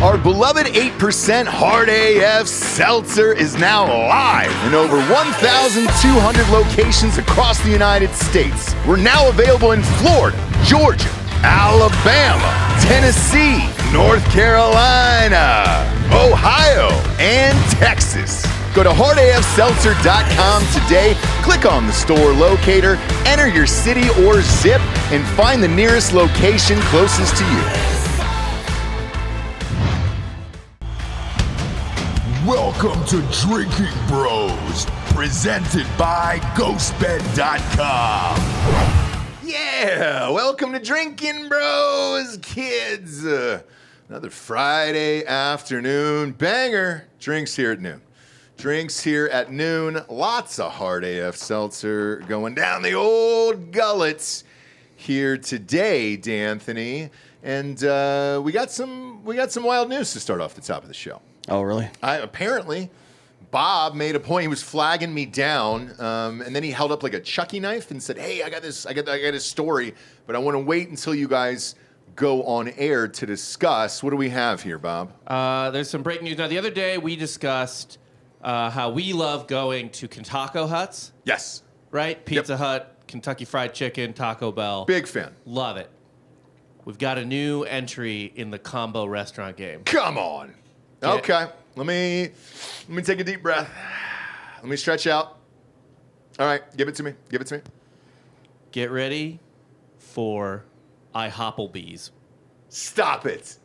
Our beloved 8% Hard AF Seltzer is now live in over 1,200 locations across the United States. We're now available in Florida, Georgia, Alabama, Tennessee, North Carolina, Ohio, and Texas. Go to hardafseltzer.com today, click on the store locator, enter your city or zip, and find the nearest location closest to you. Welcome to Drinking Bros, presented by GhostBed.com. Yeah, welcome to Drinking Bros, kids. Another Friday afternoon banger. Drinks here at noon. Drinks here at noon. Lots of Hard AF Seltzer going down the old gullets here today, D'Anthony. And we got some wild news to start off the top of the show. Oh, really? Apparently, Bob made a point. He was flagging me down, and then he held up like a Chucky knife and said, "Hey, I got this story, but I want to wait until you guys go on air to discuss." What do we have here, Bob? There's some breaking news. Now, the other day we discussed how we love going to Taco Huts. Yes. Right? Pizza Hut, Kentucky Fried Chicken, Taco Bell. Big fan. Love it. We've got a new entry in the combo restaurant game. Come on. Okay, let me take a deep breath. Let me stretch out. All right, give it to me. Get ready for IHOPPLEBEE's. Stop it.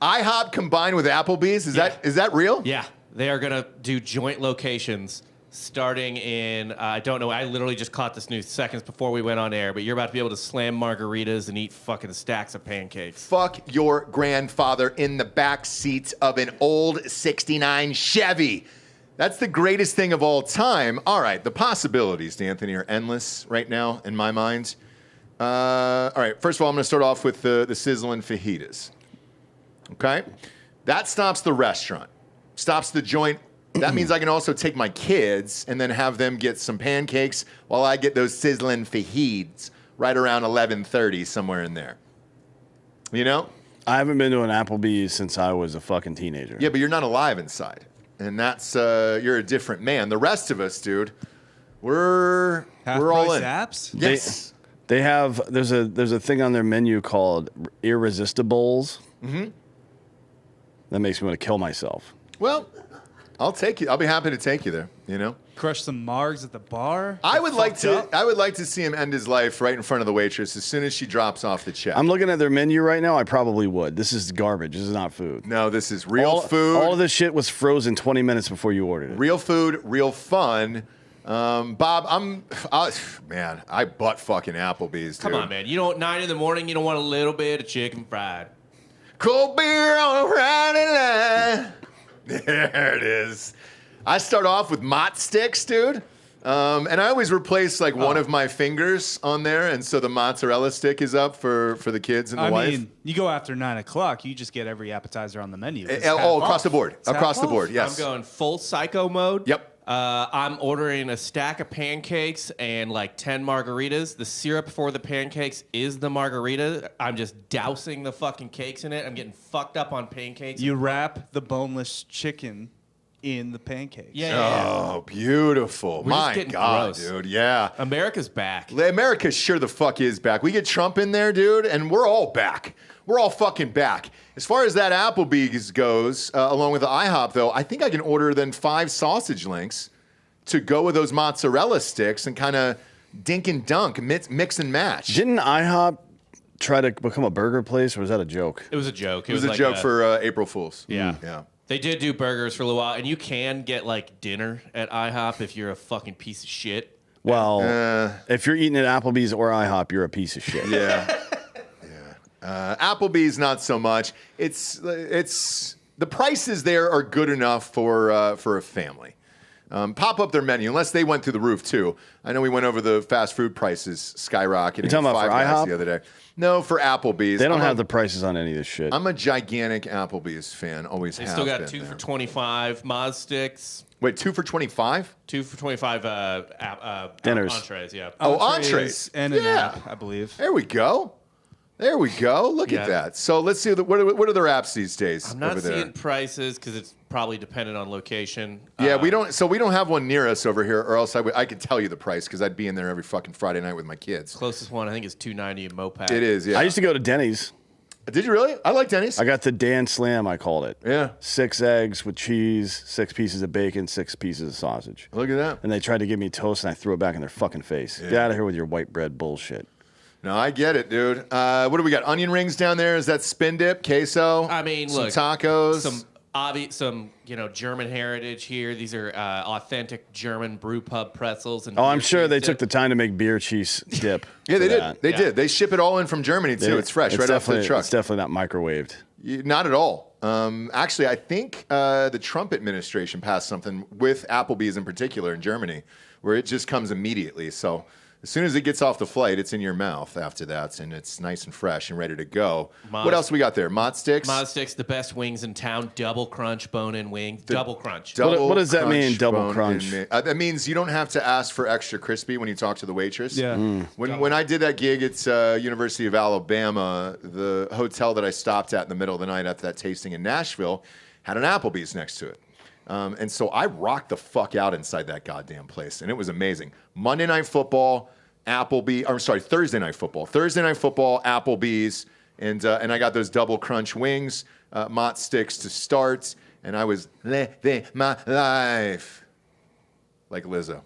IHOP combined with Applebee's? Is that real? Yeah, they are gonna do joint locations starting in, I don't know, I literally just caught this news seconds before we went on air, but you're about to be able to slam margaritas and eat fucking stacks of pancakes. Fuck your grandfather in the back seat of an old 69 Chevy. That's the greatest thing of all time. All right, the possibilities, D'Anthony, are endless right now in my mind. All right, first of all, I'm going to start off with the sizzling fajitas. Okay? That stops the restaurant, stops the joint. That means I can also take my kids and then have them get some pancakes while I get those sizzling fajitas right around 11:30, somewhere in there. You know? I haven't been to an Applebee's since I was a fucking teenager. Yeah, but you're not alive inside. And that's, you're a different man. The rest of us, dude, we're all in. Apps? Yes. They have, there's a thing on their menu called Irresistibles. Mm-hmm. That makes me want to kill myself. Well, I'll take you. I'll be happy to take you there, you know? Crush some margs at the bar? I would like to see him end his life right in front of the waitress as soon as she drops off the check. I'm looking at their menu right now. I probably would. This is garbage. This is not food. No, this is real food. All of this shit was frozen 20 minutes before you ordered it. Real food, real fun. Bob, I butt fucking Applebee's, dude. Come on, man. 9 in the morning, you don't want a little bit of chicken fried. Cold beer on a Friday night. There it is. I start off with Mott sticks, dude. And I always replace like one of my fingers on there, and so the mozzarella stick is up for the kids and the wife. I mean, you go after 9 o'clock, you just get every appetizer on the menu. Across the board. Across the board, yes. I'm going full psycho mode. Yep. I'm ordering a stack of pancakes and like 10 margaritas. The syrup for the pancakes is the margarita. I'm just dousing the fucking cakes in it. I'm getting fucked up on pancakes. You wrap the boneless chicken in the pancakes. Yeah. Oh, beautiful. We're My just getting God, gross. dude. Yeah. America's back. America sure the fuck is back. We get Trump in there, dude, and we're all back. We're all fucking back. As far as that Applebee's goes, along with the IHOP, though, I think I can order then 5 sausage links to go with those mozzarella sticks and kind of dink and dunk, mix and match. Didn't IHOP try to become a burger place, or was that a joke? It was a joke. It was a joke for April Fools. Yeah. Yeah. They did do burgers for a little while, and you can get like dinner at IHOP if you're a fucking piece of shit. Well, if you're eating at Applebee's or IHOP, you're a piece of shit. Yeah. Applebee's not so much. It's the prices there are good enough for a family. Pop up their menu, unless they went through the roof too. I know we went over the fast food prices skyrocketing. You talking about for IHOP? The other day. No, for Applebee's. They don't have the prices on any of this shit. I'm a gigantic Applebee's fan. Always They have still got been 2 there. for $25 Moz sticks. Wait, 2 for $25? 2 for $25 Dinners. entrees, yeah. Oh, entrees. And an app, I believe. There we go. There we go. Look at that. So let's see. What are the wraps these days? I'm not over there? seeing prices because it's probably dependent on location. Yeah, we don't. So we don't have one near us over here, or else I could tell you the price because I'd be in there every fucking Friday night with my kids. Closest one I think is $2.90 in Mopac. It is. Yeah. I used to go to Denny's. Did you really? I like Denny's. I got the Dan Slam, I called it. Yeah. 6 eggs with cheese, 6 pieces of bacon, 6 pieces of sausage. Look at that. And they tried to give me toast, and I threw it back in their fucking face. Yeah. Get out of here with your white bread bullshit. No, I get it, dude. What do we got? Onion rings down there? Is that spin dip, queso? I mean, some look, tacos. some German heritage here. These are authentic German brew pub pretzels. And Oh, I'm beer sure cheese they dip. took the time to make beer cheese dip. Yeah, they for did. that. They did. They ship it all in from Germany too. It's fresh, right off the truck. It's definitely not microwaved. Not at all. Actually, I think the Trump administration passed something with Applebee's in particular in Germany, where it just comes immediately. So as soon as it gets off the flight, it's in your mouth after that, and it's nice and fresh and ready to go. What else we got there? Mott Sticks? Mott Sticks, the best wings in town. Double crunch, bone-in wing. Double crunch. What does that mean, double bone crunch? That means you don't have to ask for extra crispy when you talk to the waitress. Yeah. When I did that gig at University of Alabama, the hotel that I stopped at in the middle of the night after that tasting in Nashville had an Applebee's next to it. And so I rocked the fuck out inside that goddamn place, and it was amazing. Monday Night Football, Thursday Night Football. Thursday Night Football, Applebee's, and I got those double crunch wings, Mott Sticks to start, and I was living my life like Lizzo.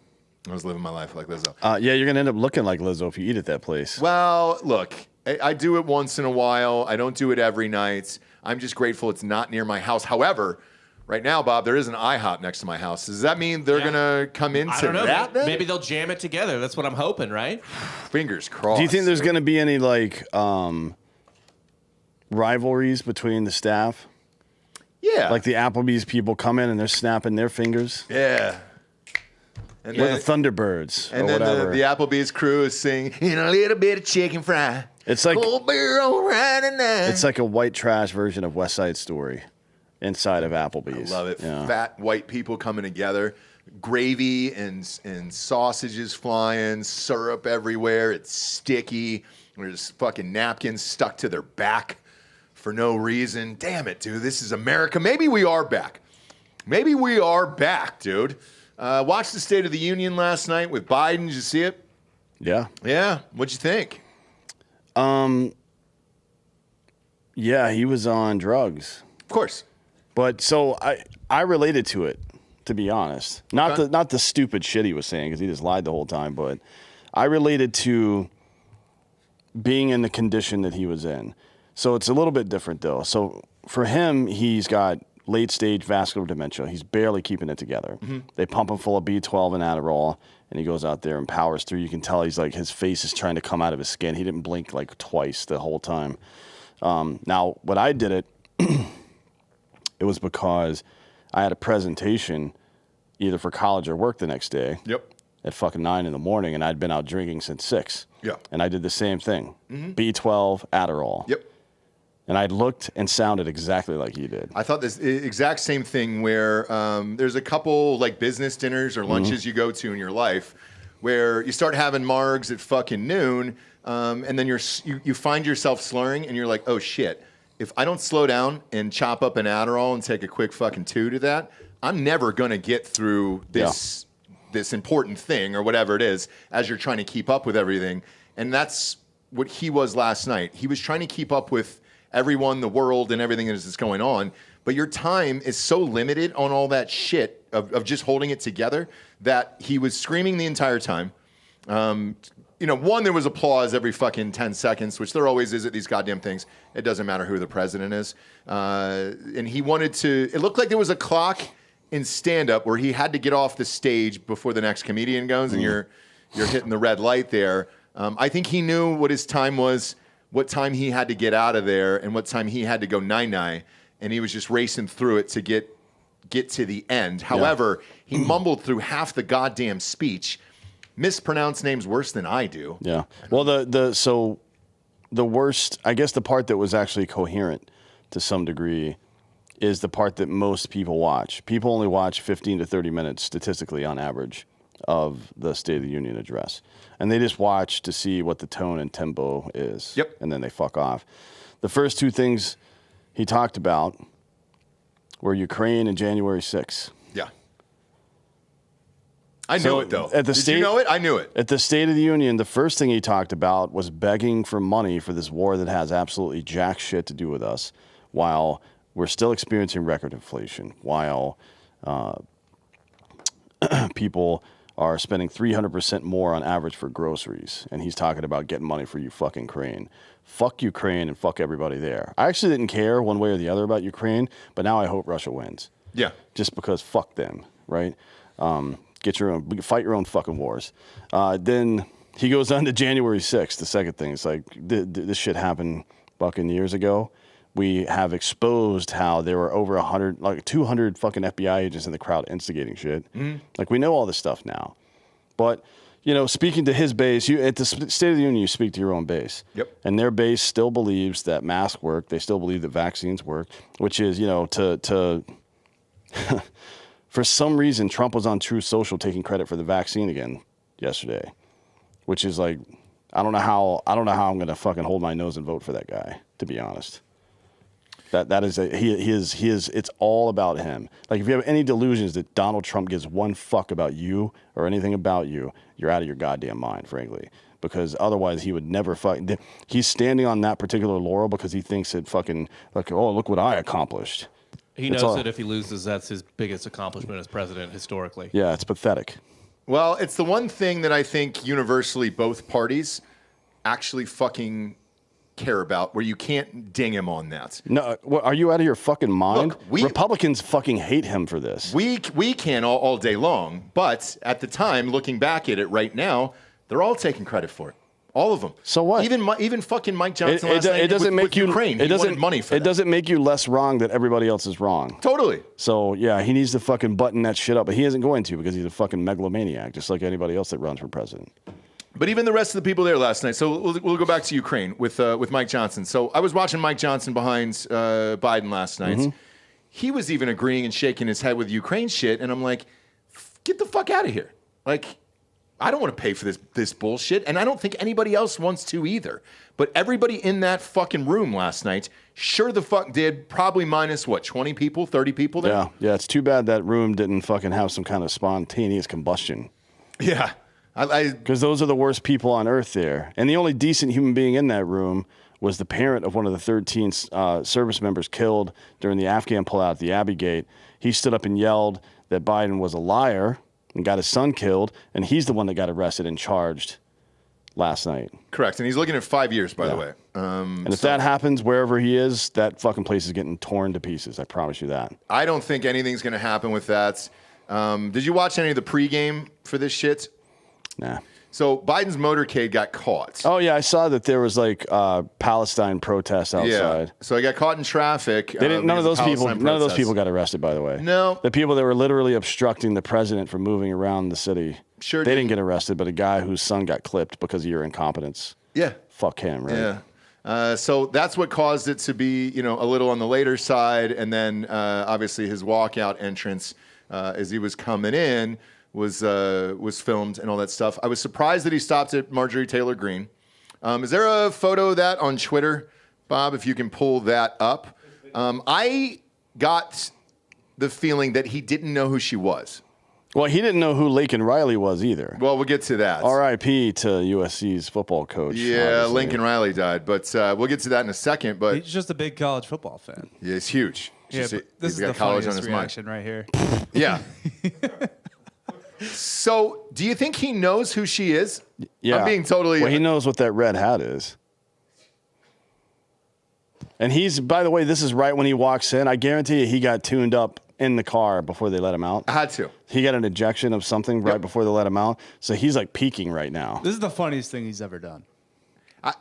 I was living my life like Lizzo. Yeah, you're going to end up looking like Lizzo if you eat at that place. Well, look, I do it once in a while. I don't do it every night. I'm just grateful it's not near my house. However, right now, Bob, there is an IHOP next to my house. Does that mean they're going to come into I don't know. that then? Maybe they'll jam it together. That's what I'm hoping, right? Fingers crossed. Do you think there's going to be any, like, rivalries between the staff? Yeah. Like the Applebee's people come in and they're snapping their fingers? Yeah. And Or then, the Thunderbirds and or then whatever. the Applebee's crew is singing, in a little bit of chicken fry. It's like Cold beer on right tonight. it's like a white trash version of West Side Story inside of Applebee's. I love it. Yeah. Fat white people coming together. Gravy and sausages flying, syrup everywhere. It's sticky. There's fucking napkins stuck to their back for no reason. Damn it, dude. This is America. Maybe we are back. Maybe we are back, dude. Watched the State of the Union last night with Biden. Did you see it? Yeah. Yeah. What'd you think? Yeah, he was on drugs. Of course. But so I related to it, to be honest. Not Okay. the stupid shit he was saying because he just lied the whole time, but I related to being in the condition that he was in. So it's a little bit different though. So for him, he's got late stage vascular dementia. He's barely keeping it together. They pump him full of B12 and Adderall, and he goes out there and powers through. You can tell he's like, his face is trying to come out of his skin. He didn't blink like twice the whole time. Now, when I did it, it was because I had a presentation either for college or work the next day. Yep. At fucking 9 in the morning, and I'd been out drinking since 6. Yeah. And I did the same thing. B12, Adderall. Yep. And I looked and sounded exactly like he did. I thought this exact same thing where there's a couple like business dinners or lunches you go to in your life where you start having margs at fucking noon, and then you find yourself slurring and you're like, oh shit, if I don't slow down and chop up an Adderall and take a quick fucking 2 to that, I'm never gonna get through this important thing or whatever it is as you're trying to keep up with everything. And that's what he was last night. He was trying to keep up with everyone, the world, and everything that is going on. But your time is so limited on all that shit of just holding it together that he was screaming the entire time. One, there was applause every fucking 10 seconds, which there always is at these goddamn things. It doesn't matter who the president is. And he wanted to, it looked like there was a clock in stand-up where he had to get off the stage before the next comedian goes, and you're hitting the red light there. I think he knew what his time was, what time he had to get out of there, and what time he had to go nine-nine, and he was just racing through it to get to the end. However, he mumbled through half the goddamn speech, mispronounced names worse than I do. Yeah. Well, the worst, I guess the part that was actually coherent to some degree is the part that most people watch. People only watch 15 to 30 minutes statistically on average of the State of the Union address. And they just watch to see what the tone and tempo is. Yep. And then they fuck off. The first two things he talked about were Ukraine and January 6th. Yeah. I knew it, though. Did you know it? I knew it. At the State of the Union, the first thing he talked about was begging for money for this war that has absolutely jack shit to do with us, while we're still experiencing record inflation, while people are spending 300% more on average for groceries. And he's talking about getting money for you fucking Ukraine. Fuck Ukraine and fuck everybody there. I actually didn't care one way or the other about Ukraine, but now I hope Russia wins. Yeah. Just because fuck them, right? Get your own, fight your own fucking wars. Then he goes on to January 6th, the second thing. It's like, this shit happened fucking years ago. We have exposed how there were over 100, like 200 fucking FBI agents in the crowd instigating shit. Like, we know all this stuff now. But, you know, speaking to his base, at the State of the Union, you speak to your own base. Yep. And their base still believes that masks work. They still believe that vaccines work, which is, you know, for some reason, Trump was on Truth Social taking credit for the vaccine again yesterday, which is like, I don't know how I'm going to fucking hold my nose and vote for that guy, to be honest. It's all about him. Like, if you have any delusions that Donald Trump gives one fuck about you or anything about you, you're out of your goddamn mind, frankly. Because otherwise he would never he's standing on that particular laurel because he thinks it fucking, like, oh, look what I accomplished. He knows that if he loses, that's his biggest accomplishment as president historically. Yeah, it's pathetic. Well, it's the one thing that I think universally both parties actually fucking care about, where you can't ding him on that. No, are you out of your fucking mind? Look, Republicans fucking hate him for this. We can all day long, but at the time, looking back at it right now, they're all taking credit for it. All of them. So what? Even fucking Mike Johnson last night it doesn't make with you Ukraine. He wanted money for that. It doesn't make you less wrong that everybody else is wrong. Totally. So yeah, he needs to fucking button that shit up, but he isn't going to because he's a fucking megalomaniac, just like anybody else that runs for president. But even the rest of the people there last night. So we'll go back to Ukraine with Mike Johnson. So I was watching Mike Johnson behind Biden last night. He was even agreeing and shaking his head with Ukraine shit, and I'm like, get the fuck out of here. Like, I don't want to pay for this bullshit, and I don't think anybody else wants to either. But everybody in that fucking room last night sure the fuck did, probably minus, 20 people, 30 people there? Yeah, it's too bad that room didn't fucking have some kind of spontaneous combustion. Yeah. Because those are the worst people on earth there. And the only decent human being in that room was the parent of one of the 13 service members killed during the Afghan pullout at the Abbey Gate. He stood up and yelled that Biden was a liar and got his son killed, and he's the one that got arrested and charged last night. Correct, and he's looking at 5 years, by the way. And if that happens wherever he is, that fucking place is getting torn to pieces. I promise you that. I don't think anything's going to happen with that. Did you watch any of the pregame for this shit? Nah. So Biden's motorcade got caught. Oh, yeah, I saw that there was like Palestine protests outside. Yeah. So I got caught in traffic. None of those people got arrested, by the way. No. The people that were literally obstructing the president from moving around the city. Sure. They didn't get arrested, but a guy whose son got clipped because of your incompetence. Yeah. Fuck him, right? Yeah. So that's what caused it to be, a little on the later side, and then obviously his walkout entrance as he was coming in was filmed and all that stuff. I was surprised that he stopped at Marjorie Taylor Greene. Is there a photo of that on Twitter, Bob? If you can pull that up. I got the feeling that he didn't know who she was. Well, he didn't know who Laken Riley was either. Well, we'll get to that. R.I.P. to USC's football coach. Yeah, obviously. Lincoln Riley died, but we'll get to that in a second. But he's just a big college football fan. Yeah, he's huge. This is the funniest reaction right here. Yeah. So, do you think he knows who she is? Yeah. I'm being totally... Well, he knows what that red hat is. And by the way, this is right when he walks in. I guarantee you he got tuned up in the car before they let him out. I had to. He got an ejection of something right before they let him out. So he's like peaking right now. This is the funniest thing he's ever done.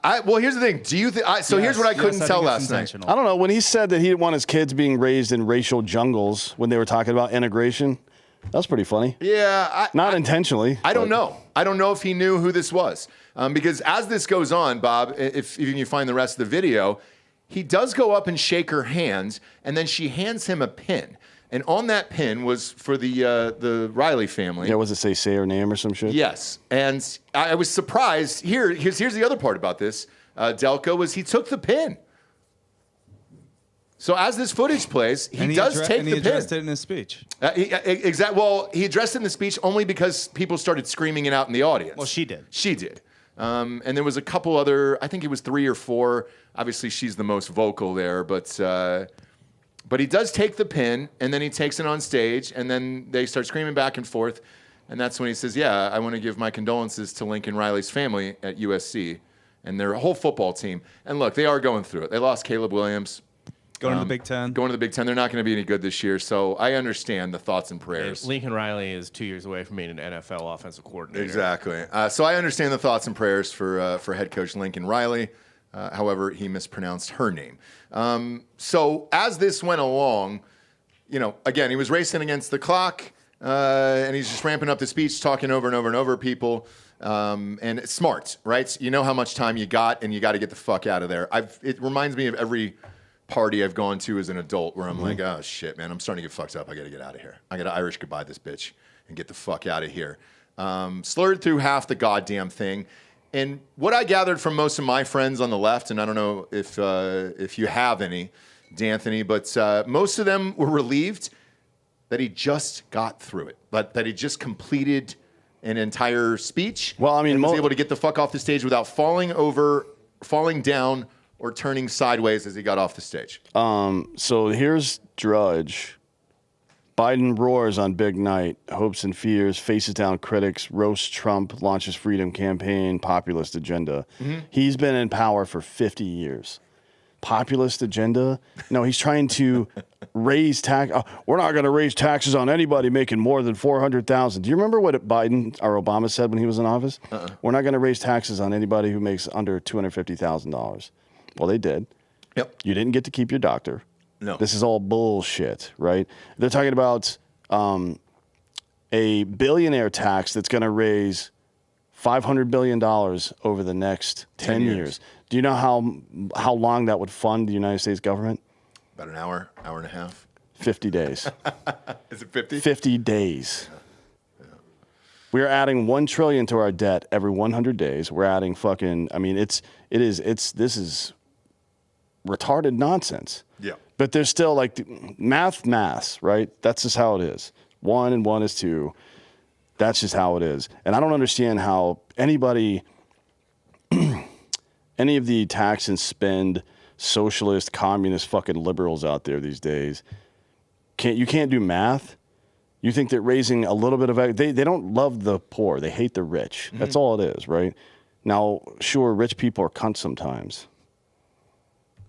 Well, here's the thing. Do you think? Here's what I couldn't tell last night. I don't know. When he said that he didn't want his kids being raised in racial jungles when they were talking about integration, that was pretty funny. Yeah. Not intentionally. I don't know. I don't know if he knew who this was. Because as this goes on, Bob, if you find the rest of the video, he does go up and shake her hands, and then she hands him a pin. And on that pin was for the Riley family. Yeah, was it say her name or some shit? Yes. And I was surprised. Here's the other part about this, Delco, was he took the pin. So as this footage plays, he does take the pin. And he addressed it in his speech. Exactly. Well, he addressed it in the speech only because people started screaming it out in the audience. Well, she did. She did. And there was a couple other, I think it was 3 or 4. Obviously, she's the most vocal there, but he does take the pin, and then he takes it on stage, and then they start screaming back and forth, and that's when he says, yeah, I want to give my condolences to Lincoln Riley's family at USC and their whole football team. And look, they are going through it. They lost Caleb Williams. Going to the Big Ten. Going to the Big Ten. They're not going to be any good this year, so I understand the thoughts and prayers. Lincoln Riley is 2 years away from being an NFL offensive coordinator. Exactly. So I understand the thoughts and prayers for head coach Lincoln Riley. However, he mispronounced her name. So as this went along, again, he was racing against the clock, and he's just ramping up the speech, talking over and over and over people. And it's smart, right? You know how much time you got, and you got to get the fuck out of there. It reminds me of every party I've gone to as an adult where I'm like, oh shit, man, I'm starting to get fucked up. I got to get out of here. I got to Irish goodbye this bitch and get the fuck out of here. Slurred through half the goddamn thing. And what I gathered from most of my friends on the left, and I don't know if you have any, D'Anthony, but most of them were relieved that he just got through it, but that he just completed an entire speech. Well, I mean, and was able to get the fuck off the stage without falling down, or turning sideways as he got off the stage. So here's Drudge. Biden roars on big night, hopes and fears, faces down critics, roasts Trump, launches freedom campaign, populist agenda. Mm-hmm. He's been in power for 50 years. Populist agenda? No, he's trying to raise tax. We're not going to raise taxes on anybody making more than $400,000. Do you remember what Biden or Obama said when he was in office? We're not going to raise taxes on anybody who makes under $250,000. Well, they did. Yep. You didn't get to keep your doctor. No. This is all bullshit, right? They're talking about a billionaire tax that's going to raise $500 billion over the next 10 years. Do you know how long that would fund the United States government? About an hour and a half. 50 days. Is it 50? 50 days. We are adding $1 trillion to our debt every 100 days. We're adding this is retarded nonsense. Yeah. But there's still math, right? That's just how it is. 1 and 1 is 2. That's just how it is. And I don't understand how anybody, any of the tax and spend socialist, communist fucking liberals out there these days, you can't do math. You think that raising a little bit of, they don't love the poor. They hate the rich. Mm-hmm. That's all it is, right? Now, sure, rich people are cunts sometimes.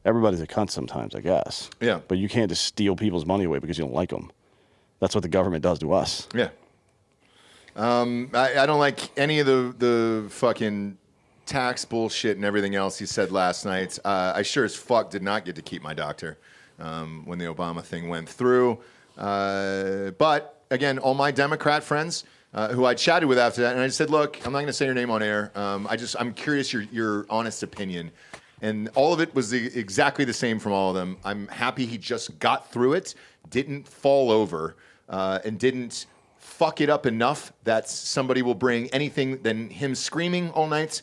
Everybody's a cunt sometimes, I guess. Yeah. But you can't just steal people's money away because you don't like them. That's what the government does to us. Yeah. I don't like any of the fucking tax bullshit and everything else he said last night. I sure as fuck did not get to keep my doctor when the Obama thing went through. But, again, all my Democrat friends who I chatted with after that, and I just said, look, I'm not going to say your name on air. I'm curious your honest opinion. And all of it was exactly the same from all of them. I'm happy he just got through it, didn't fall over, and didn't fuck it up enough that somebody will bring anything than him screaming all night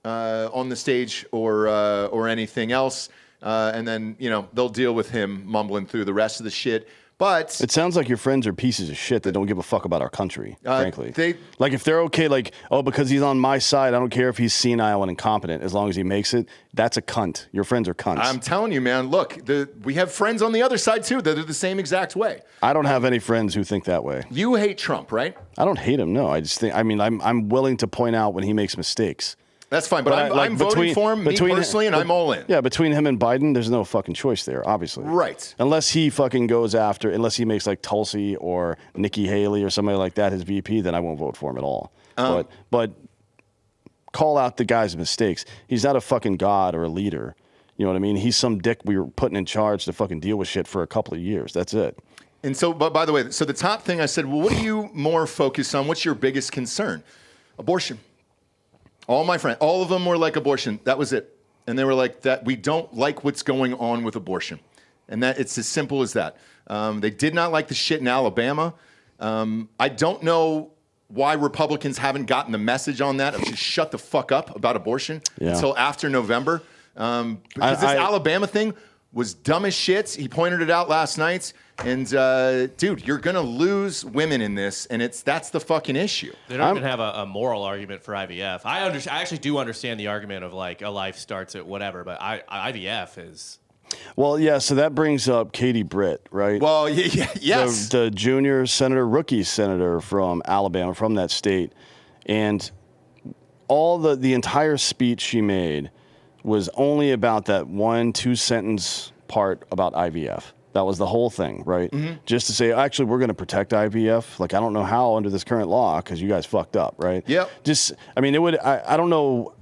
on the stage or anything else. And then, they'll deal with him mumbling through the rest of the shit. But it sounds like your friends are pieces of shit that don't give a fuck about our country, frankly. If they're okay, because he's on my side, I don't care if he's senile and incompetent, as long as he makes it, that's a cunt. Your friends are cunts. I'm telling you, man, look, we have friends on the other side, too, that are the same exact way. I don't have any friends who think that way. You hate Trump, right? I don't hate him, no. I just think, I'm willing to point out when he makes mistakes. That's fine, but I'm voting for him, me personally, and I'm all in. Yeah, between him and Biden, there's no fucking choice there, obviously. Right. Unless he fucking unless he makes Tulsi or Nikki Haley or somebody like that his VP, then I won't vote for him at all. But call out the guy's mistakes. He's not a fucking god or a leader. You know what I mean? He's some dick we were putting in charge to fucking deal with shit for a couple of years. That's it. And so, but by the way, so the top thing I said, well, what are you more focused on? What's your biggest concern? Abortion. All my friends, all of them were like abortion. That was it. And they were like, that we don't like what's going on with abortion. And that it's as simple as that. They did not like the shit in Alabama. I don't know why Republicans haven't gotten the message on that of just shut the fuck up about abortion until after November. Because this Alabama thing was dumb as shit. He pointed it out last night. And, dude, you're going to lose women in this, and that's the fucking issue. They don't even have a moral argument for IVF. I actually do understand the argument of, like, a life starts at whatever, but IVF is... Well, yeah, so that brings up Katie Britt, right? Well, yes. The junior senator, rookie senator from Alabama, from that state. And all the entire speech she made was only about that 1-2 sentence part about IVF. That was the whole thing, right? Mm-hmm. Just to say, actually, we're going to protect IVF. Like, I don't know how under this current law because you guys fucked up, right? Yep. I mean, it would. I don't know.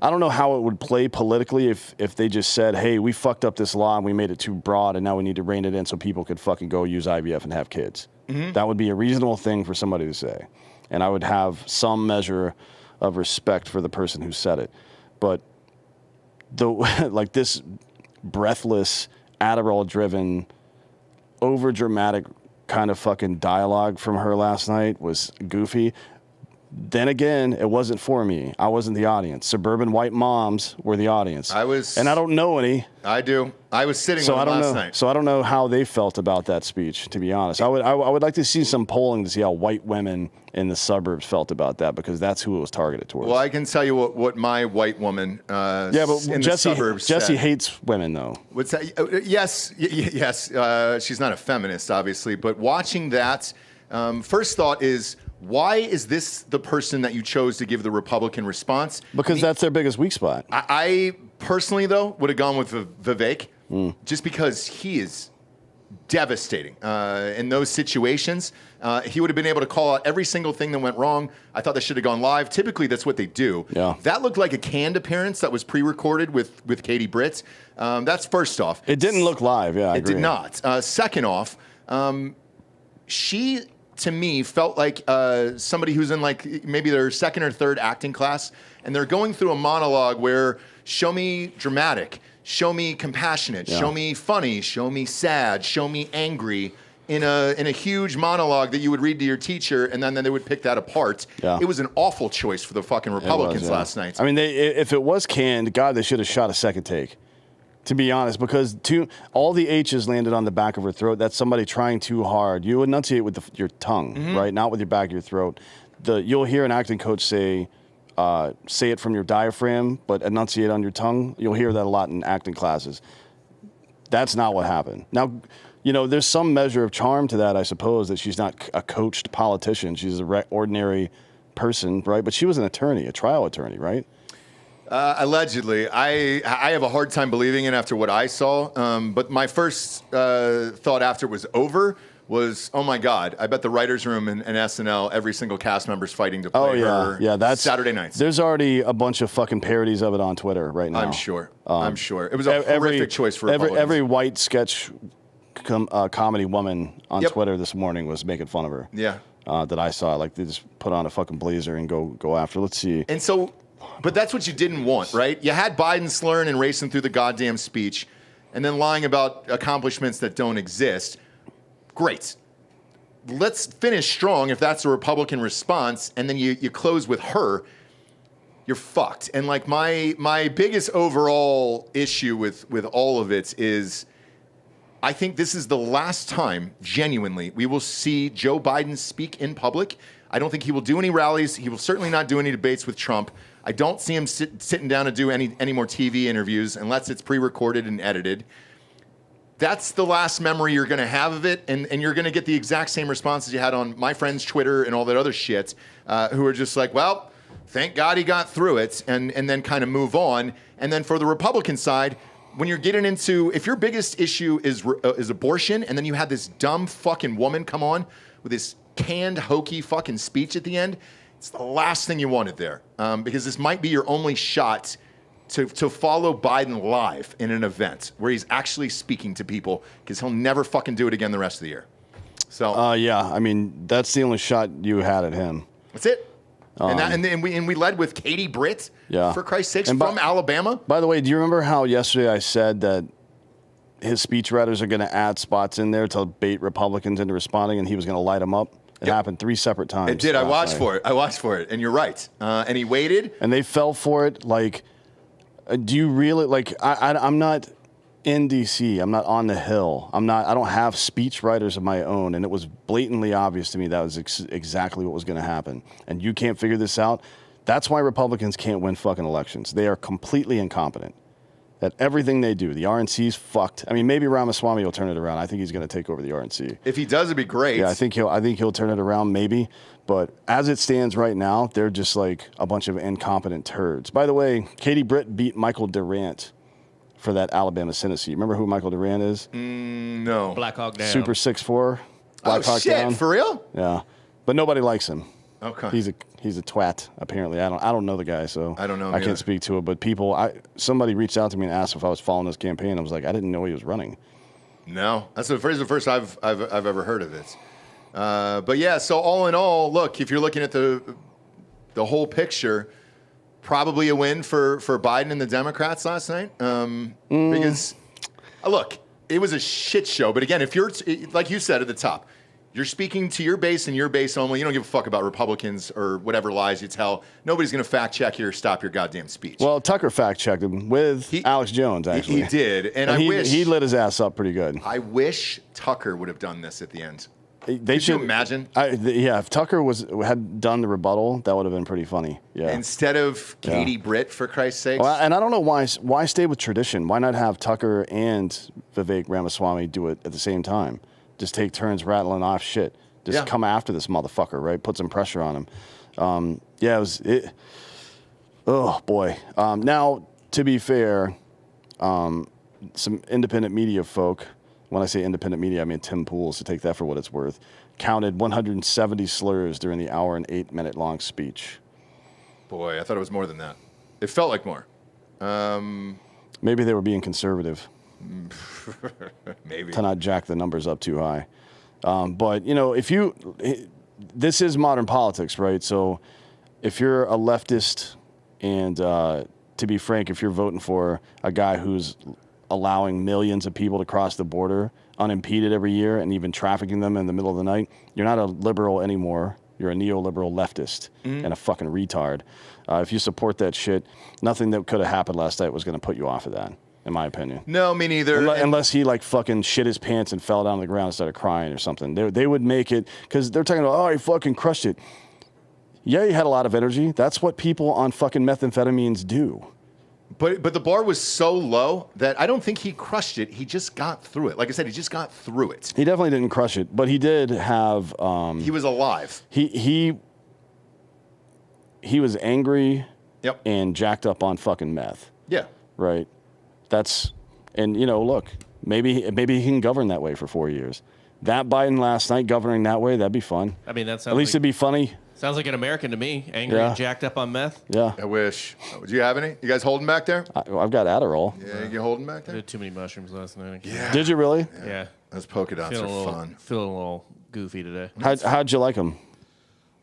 I don't know how it would play politically if they just said, hey, we fucked up this law and we made it too broad and now we need to rein it in so people could fucking go use IVF and have kids. Mm-hmm. That would be a reasonable thing for somebody to say. And I would have some measure of respect for the person who said it. But like this breathless, Adderall-driven, over-dramatic kind of fucking dialogue from her last night was goofy. Then again, it wasn't for me. I wasn't the audience. Suburban white moms were the audience. And I don't know any. I do. I was sitting with them last night. So I don't know how they felt about that speech, to be honest. I would like to see some polling to see how white women in the suburbs felt about that, because that's who it was targeted towards. Well, I can tell you what my white woman in the suburbs Jesse said. hates women, though. What's that? Yes. She's not a feminist, obviously. But watching that, first thought is, why is this the person that you chose to give the Republican response? Because that's their biggest weak spot. I personally, though, would have gone with Vivek, just because he is devastating in those situations. He would have been able to call out every single thing that went wrong. I thought they should have gone live. Typically, that's what they do. Yeah. That looked like a canned appearance that was pre-recorded with Katie Britt. That's first off. It didn't look live, yeah, I agree. It did not. Second off, she, to me, felt like somebody who's in like maybe their second or third acting class, and they're going through a monologue where show me dramatic, show me compassionate, show me funny, show me sad, show me angry, in a huge monologue that you would read to your teacher, and then they would pick that apart. Yeah. It was an awful choice for the fucking Republicans last night. I mean, if it was canned, God, they should have shot a second take. To be honest, because all the H's landed on the back of her throat. That's somebody trying too hard. You enunciate with your tongue, right? Not with your back of your throat. You'll hear an acting coach say it from your diaphragm, but enunciate on your tongue. You'll hear that a lot in acting classes. That's not what happened. Now, there's some measure of charm to that, I suppose, that she's not a coached politician. She's an ordinary person, right? But she was an attorney, a trial attorney, right? Allegedly. I have a hard time believing it after what I saw. But my first thought after it was over was, oh my God, I bet the writer's room and SNL, every single cast member's fighting to play her that's Saturday nights. There's already a bunch of fucking parodies of it on Twitter right now. I'm sure. It was a horrific choice for Republicans. Every white sketch comedy woman on Twitter this morning was making fun of her. Yeah. That I saw. Like, they just put on a fucking blazer and go after. Let's see. And so... But that's what you didn't want, right? You had Biden slurring and racing through the goddamn speech and then lying about accomplishments that don't exist. Great. Let's finish strong if that's a Republican response, and then you close with her. You're fucked. And like my biggest overall issue with all of it is I think this is the last time, genuinely, we will see Joe Biden speak in public. I don't think he will do any rallies. He will certainly not do any debates with Trump. I don't see him sitting down to do any more TV interviews unless it's pre-recorded and edited. That's the last memory you're going to have of it, and you're going to get the exact same responses you had on my friend's Twitter and all that other shit, who are just like, well, thank God he got through it, and then kind of move on. And then for the Republican side, when you're getting into, if your biggest issue is abortion, and then you had this dumb fucking woman come on with this canned, hokey fucking speech at the end, it's the last thing you wanted there, because this might be your only shot to follow Biden live in an event where he's actually speaking to people, because he'll never fucking do it again the rest of the year. So yeah, I mean, that's the only shot you had at him. That's it. And we led with Katie Britt, for Christ's sakes, from Alabama. By the way, do you remember how yesterday I said that his speechwriters are going to add spots in there to bait Republicans into responding, and he was going to light them up. It happened 3 separate times. It did. I watched for it, and you're right. And he waited. And they fell for it. Like, do you really, like, I'm not in D.C. I'm not on the Hill. I don't have speechwriters of my own, and it was blatantly obvious to me that was exactly what was going to happen. And you can't figure this out. That's why Republicans can't win fucking elections. They are completely incompetent at everything they do. The RNC's fucked. I mean, maybe Ramaswamy will turn it around. I think he's going to take over the RNC. If he does, it'd be great. Yeah, I think he'll turn it around, maybe. But as it stands right now, they're just like a bunch of incompetent turds. By the way, Katie Britt beat Michael Durant for that Alabama Senate seat. Remember who Michael Durant is? No. Black Hawk down. Super 6'4". Black Hawk shit, down. for real? Yeah, but nobody likes him. Okay. He's a twat. Apparently, I don't know the guy, so I don't know him I either. can't speak to it. But somebody reached out to me and asked if I was following this campaign. I was like, I didn't know he was running. No, that's the first I've ever heard of it. But yeah, so all in all, look, if you're looking at the whole picture, probably a win for Biden and the Democrats last night. Because look, it was a shit show. But again, if you're like you said at the top, you're speaking to your base and your base only. You don't give a fuck about Republicans or whatever lies you tell. Nobody's going to fact check you or stop your goddamn speech. Well, Tucker fact checked him with Alex Jones. Actually, he did, and I wish he lit his ass up pretty good. I wish Tucker would have done this at the end. They Could you imagine? Yeah, if Tucker had done the rebuttal, that would have been pretty funny. Yeah. Instead of Katie Britt, for Christ's sakes. Well, and I don't know why stay with tradition. Why not have Tucker and Vivek Ramaswamy do it at the same time? Just take turns rattling off shit. Just come after this motherfucker, right? Put some pressure on him. Oh boy. Now, to be fair, some independent media folk. When I say independent media, I mean Tim Pool, so take that for what it's worth, counted 170 slurs during the hour and 8-minute long speech. Boy, I thought it was more than that. It felt like more. Maybe they were being conservative Maybe. to not jack the numbers up too high. But, this is modern politics, right? So if you're a leftist and, to be frank, if you're voting for a guy who's allowing millions of people to cross the border unimpeded every year and even trafficking them in the middle of the night, you're not a liberal anymore. You're a neoliberal leftist and a fucking retard. If you support that shit, nothing that could have happened last night was going to put you off of that, in my opinion. No, me neither. Unless he fucking shit his pants and fell down on the ground and started crying or something. They would make it, because they're talking about, he fucking crushed it. Yeah, he had a lot of energy. That's what people on fucking methamphetamines do. But the bar was so low that I don't think he crushed it. He just got through it. Like I said, he just got through it. He definitely didn't crush it, but he did have... he was alive. He was angry Yep. and jacked up on fucking meth. Yeah. Right? Look, maybe he can govern that way for 4 years. That Biden last night governing that way, that'd be fun. I mean, that sounds At least like, it'd be funny. sounds like an American to me. Angry and jacked up on meth. Yeah. I wish. Do you have any? You guys holding back there? I've got Adderall. Yeah, you holding back I there? did too many mushrooms last night. Yeah. Did you really? Yeah. Those polka dots Feeling are fun. feeling a little goofy today. How'd you like them?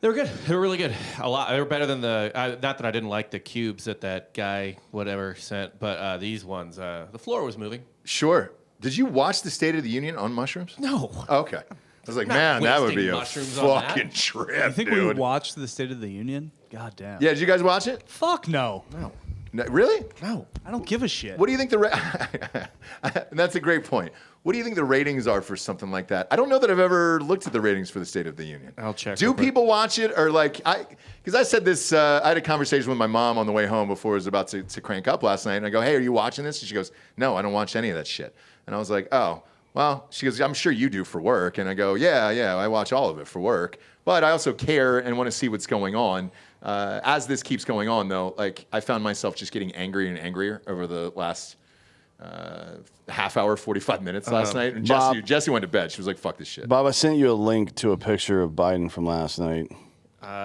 They were good. They were really good. A lot. They were better than not that I didn't like the cubes that guy whatever sent, but these ones. The floor was moving. Sure. Did you watch the State of the Union on mushrooms? No. Oh, okay. I was like, Not man, that would be a wasting mushrooms on fucking that. trip, I think dude. we watched the State of the Union. God damn. Yeah, did you guys watch it? Fuck no. No. No, really? No. I don't give a shit. What do you think that's a great point. What do you think the ratings are for something like that? I don't know that I've ever looked at the ratings for the State of the Union. I'll check Do real quick. people watch it or because I said this, I had a conversation with my mom on the way home before it was about to crank up last night. And I go, hey, are you watching this? And she goes, no, I don't watch any of that shit. And I was like, oh, well, she goes, I'm sure you do for work. And I go, yeah, I watch all of it for work. But I also care and want to see what's going on. As this keeps going on, though, I found myself just getting angrier and angrier over the last half hour, 45 minutes last night. And Jesse went to bed. She was like, fuck this shit. Bob, I sent you a link to a picture of Biden from last night.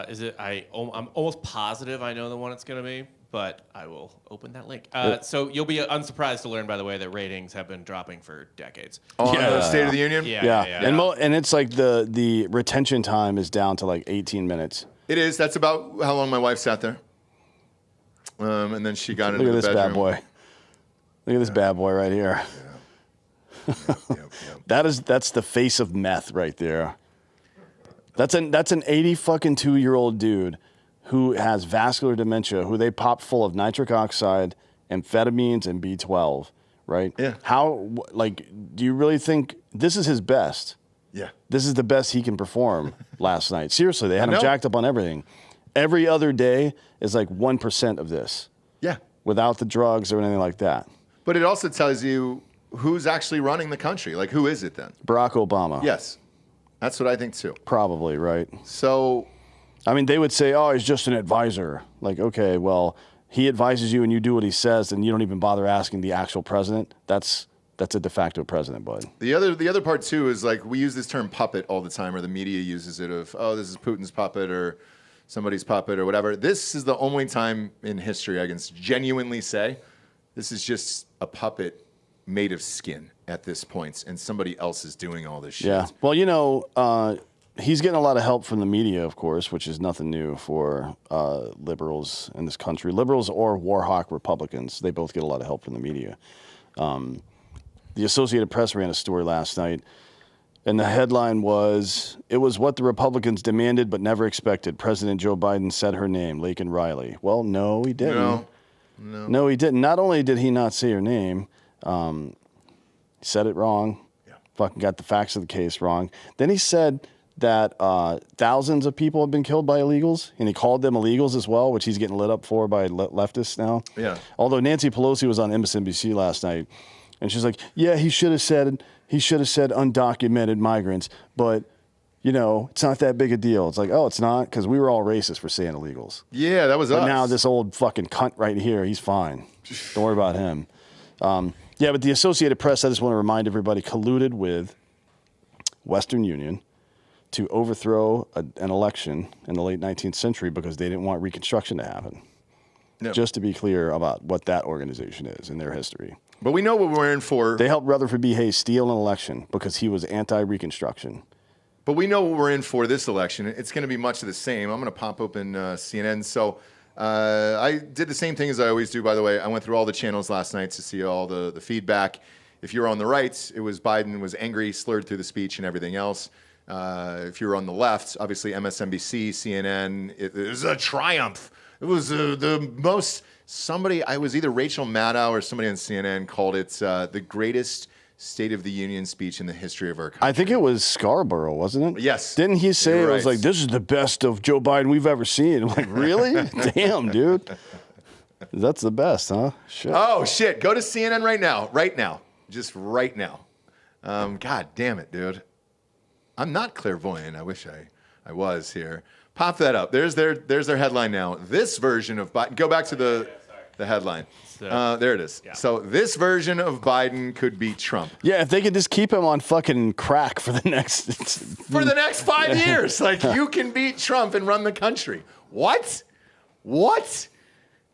Is it? I'm almost positive I know the one it's going to be, but I will open that link. So you'll be unsurprised to learn, by the way, that ratings have been dropping for decades. On the State of the Union? Yeah. And it's like the retention time is down to 18 minutes. It is. That's about how long my wife sat there. And then she got into Look at the this bedroom. bad boy. Look at this bad boy right here. That's the face of meth right there. That's an 80 fucking 2-year-old dude who has vascular dementia, who they pop full of nitric oxide, amphetamines, and B12, right? Yeah. How, like, do you really think this is his best? Yeah. This is the best he can perform last night. Seriously, they had him know. jacked up on everything. Every other day is like 1% of this Yeah. without the drugs or anything like that. But it also tells you who's actually running the country. Like, who is it then? Barack Obama. Yes. That's what I think too. Probably, right? So, I mean, they would say, oh, he's just an advisor. Like, okay, well, he advises you and you do what he says and you don't even bother asking the actual president. That's a de facto president, bud. the other part too is like we use this term puppet all the time, or the media uses it of, oh, this is Putin's puppet or somebody's puppet or whatever. This is the only time in history I can genuinely say this is just a puppet made of skin at this point, and somebody else is doing all this shit. Yeah. Well, he's getting a lot of help from the media, of course, which is nothing new for liberals in this country. Liberals or war hawk Republicans, they both get a lot of help from the media. The Associated Press ran a story last night, and the headline was, "It was what the Republicans demanded but never expected. President Joe Biden said her name, Laken Riley." Well, no, he didn't. No, he didn't. Not only did he not say her name, he said it wrong. Yeah. Fucking got the facts of the case wrong. Then he said that thousands of people have been killed by illegals, and he called them illegals as well, which he's getting lit up for by leftists now. Yeah. Although Nancy Pelosi was on MSNBC last night, and she's like, "Yeah, he should have said undocumented migrants, but it's not that big a deal." It's like, oh, it's not, because we were all racist for saying illegals. Yeah, that was us. But now this old fucking cunt right here, he's fine. Don't worry about him. Yeah, but the Associated Press, I just want to remind everybody, colluded with Western Union to overthrow an election in the late 19th century because they didn't want Reconstruction to happen. No. Just to be clear about what that organization is in their history. But we know what we're in for. They helped Rutherford B. Hayes steal an election because he was anti-Reconstruction. But we know what we're in for this election. It's going to be much of the same. I'm going to pop open CNN. So I did the same thing as I always do, by the way. I went through all the channels last night to see all the feedback. If you were on the right, it was Biden was angry, slurred through the speech and everything else. If you were on the left, obviously MSNBC, CNN, it was a triumph. It was the most, I was either Rachel Maddow or somebody on CNN called it the greatest State of the Union speech in the history of our country. I think it was Scarborough, wasn't it? Yes. Didn't he say it was right. like, this is the best of Joe Biden we've ever seen? I'm like, really? Damn, dude. That's the best, huh? Shit. Oh, shit. Go to CNN right now. Right now. Just right now. God damn it, dude. I'm not clairvoyant. I wish I was here. Pop that up. There's their headline now. This version of Biden. Go back to the headline. There it is. Yeah. So this version of Biden could beat Trump. Yeah, if they could just keep him on fucking crack for the next 5 years. Like, you can beat Trump and run the country. What?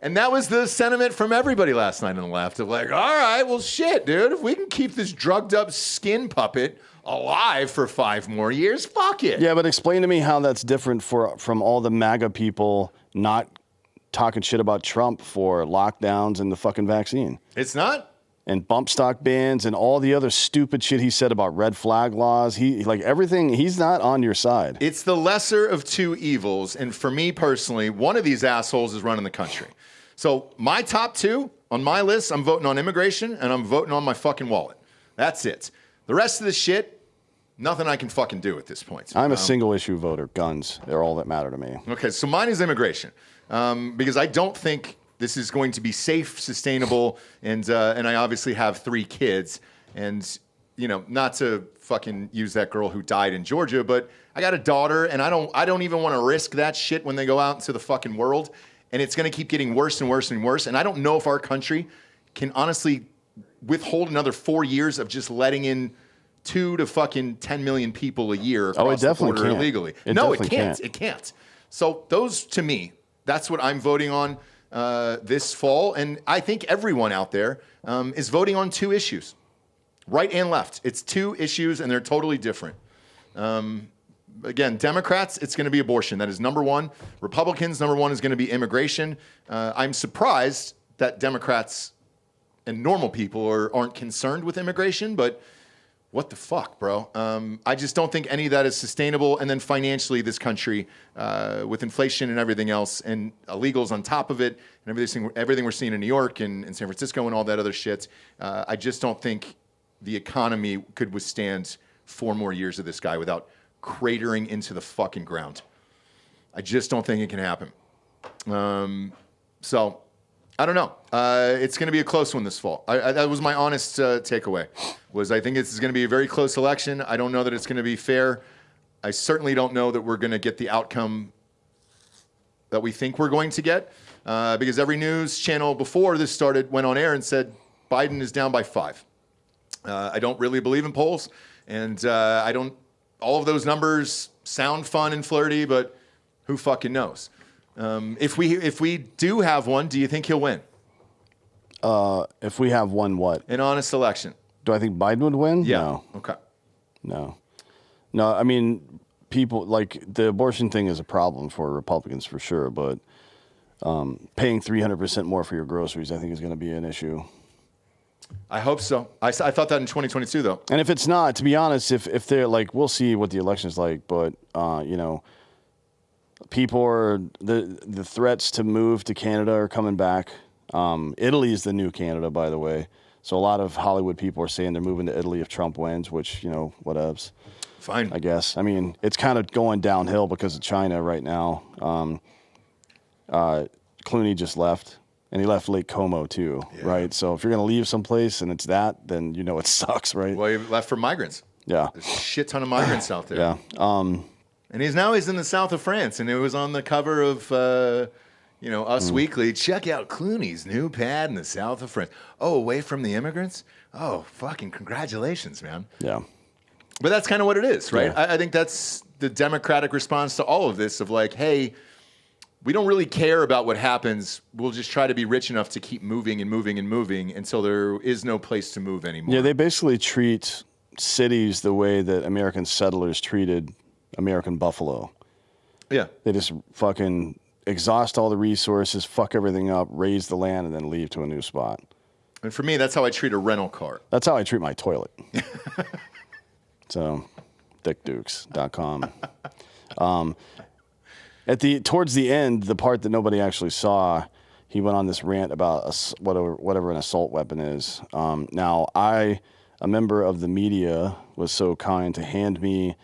And that was the sentiment from everybody last night on the left of like, all right, well, shit, dude. If we can keep this drugged up skin puppet alive for 5 more years, fuck it. Yeah, but explain to me how that's different from all the MAGA people not talking shit about Trump for lockdowns and the fucking vaccine. It's not. And bump stock bans and all the other stupid shit he said about red flag laws. Everything, he's not on your side. It's the lesser of two evils. And for me personally, one of these assholes is running the country. So my top 2 on my list, I'm voting on immigration and I'm voting on my fucking wallet. That's it. The rest of the shit, nothing I can fucking do at this point. I'm a single issue voter. Guns, they're all that matter to me. Okay, so mine is immigration. Because I don't think this is going to be safe, sustainable, and I obviously have 3 kids. And, not to fucking use that girl who died in Georgia, but I got a daughter, and I don't even want to risk that shit when they go out into the fucking world. And it's going to keep getting worse and worse and worse. And I don't know if our country can honestly withhold another 4 years of just letting in 2 to fucking 10 million people a year across the border illegally. No, it can't. It can't. So those, to me, that's what I'm voting on this fall. And I think everyone out there is voting on 2 issues, right and left. It's 2 issues, and they're totally different. Again, Democrats, it's going to be abortion. That is number 1. Republicans, number 1 is going to be immigration. I'm surprised that Democrats and normal people aren't concerned with immigration, but what the fuck, bro? I just don't think any of that is sustainable. And then financially, this country, with inflation and everything else, and illegals on top of it, and everything we're seeing in New York and San Francisco and all that other shit, I just don't think the economy could withstand 4 more years of this guy without cratering into the fucking ground. I just don't think it can happen. So, I don't know. It's going to be a close one this fall. That was my honest takeaway. I think this is going to be a very close election. I don't know that it's going to be fair. I certainly don't know that we're going to get the outcome that we think we're going to get, because every news channel before this started went on air and said Biden is down by 5. I don't really believe in polls, and I don't. All of those numbers sound fun and flirty, but who fucking knows? If we do have one, do you think he'll win? If we have one, what? An honest election. Do I think Biden would win? Yeah. No. Okay. No. I mean, people like the abortion thing is a problem for Republicans for sure, but paying 300% more for your groceries, I think, is going to be an issue. I hope so. I thought that in 2022, though. And if it's not, to be honest, if they're like, we'll see what the election's like, but people are the threats to move to Canada are coming back. Italy is the new Canada, by the way. So a lot of Hollywood people are saying they're moving to Italy if Trump wins, which, whatevs. Fine. I guess. I mean, it's kind of going downhill because of China right now. Clooney just left, and he left Lake Como too, right? So if you're going to leave someplace and it's that, then it sucks, right? Well, he left for migrants. Yeah. There's a shit ton of migrants out there. Yeah. And he's in the south of France, and it was on the cover of Us Weekly. Check out Clooney's new pad in the south of France. Oh, away from the immigrants? Oh, fucking congratulations, man. Yeah. But that's kind of what it is, right? Yeah. I think that's the Democratic response to all of this of like, hey, we don't really care about what happens. We'll just try to be rich enough to keep moving and moving and moving until there is no place to move anymore. Yeah, they basically treat cities the way that American settlers treated American buffalo. Yeah. They just fucking exhaust all the resources, fuck everything up, raise the land, and then leave to a new spot. And for me, that's how I treat a rental car. That's how I treat my toilet. So, dickdukes.com. Towards the end, the part that nobody actually saw, he went on this rant about whatever an assault weapon is. Now, a member of the media, was so kind to hand me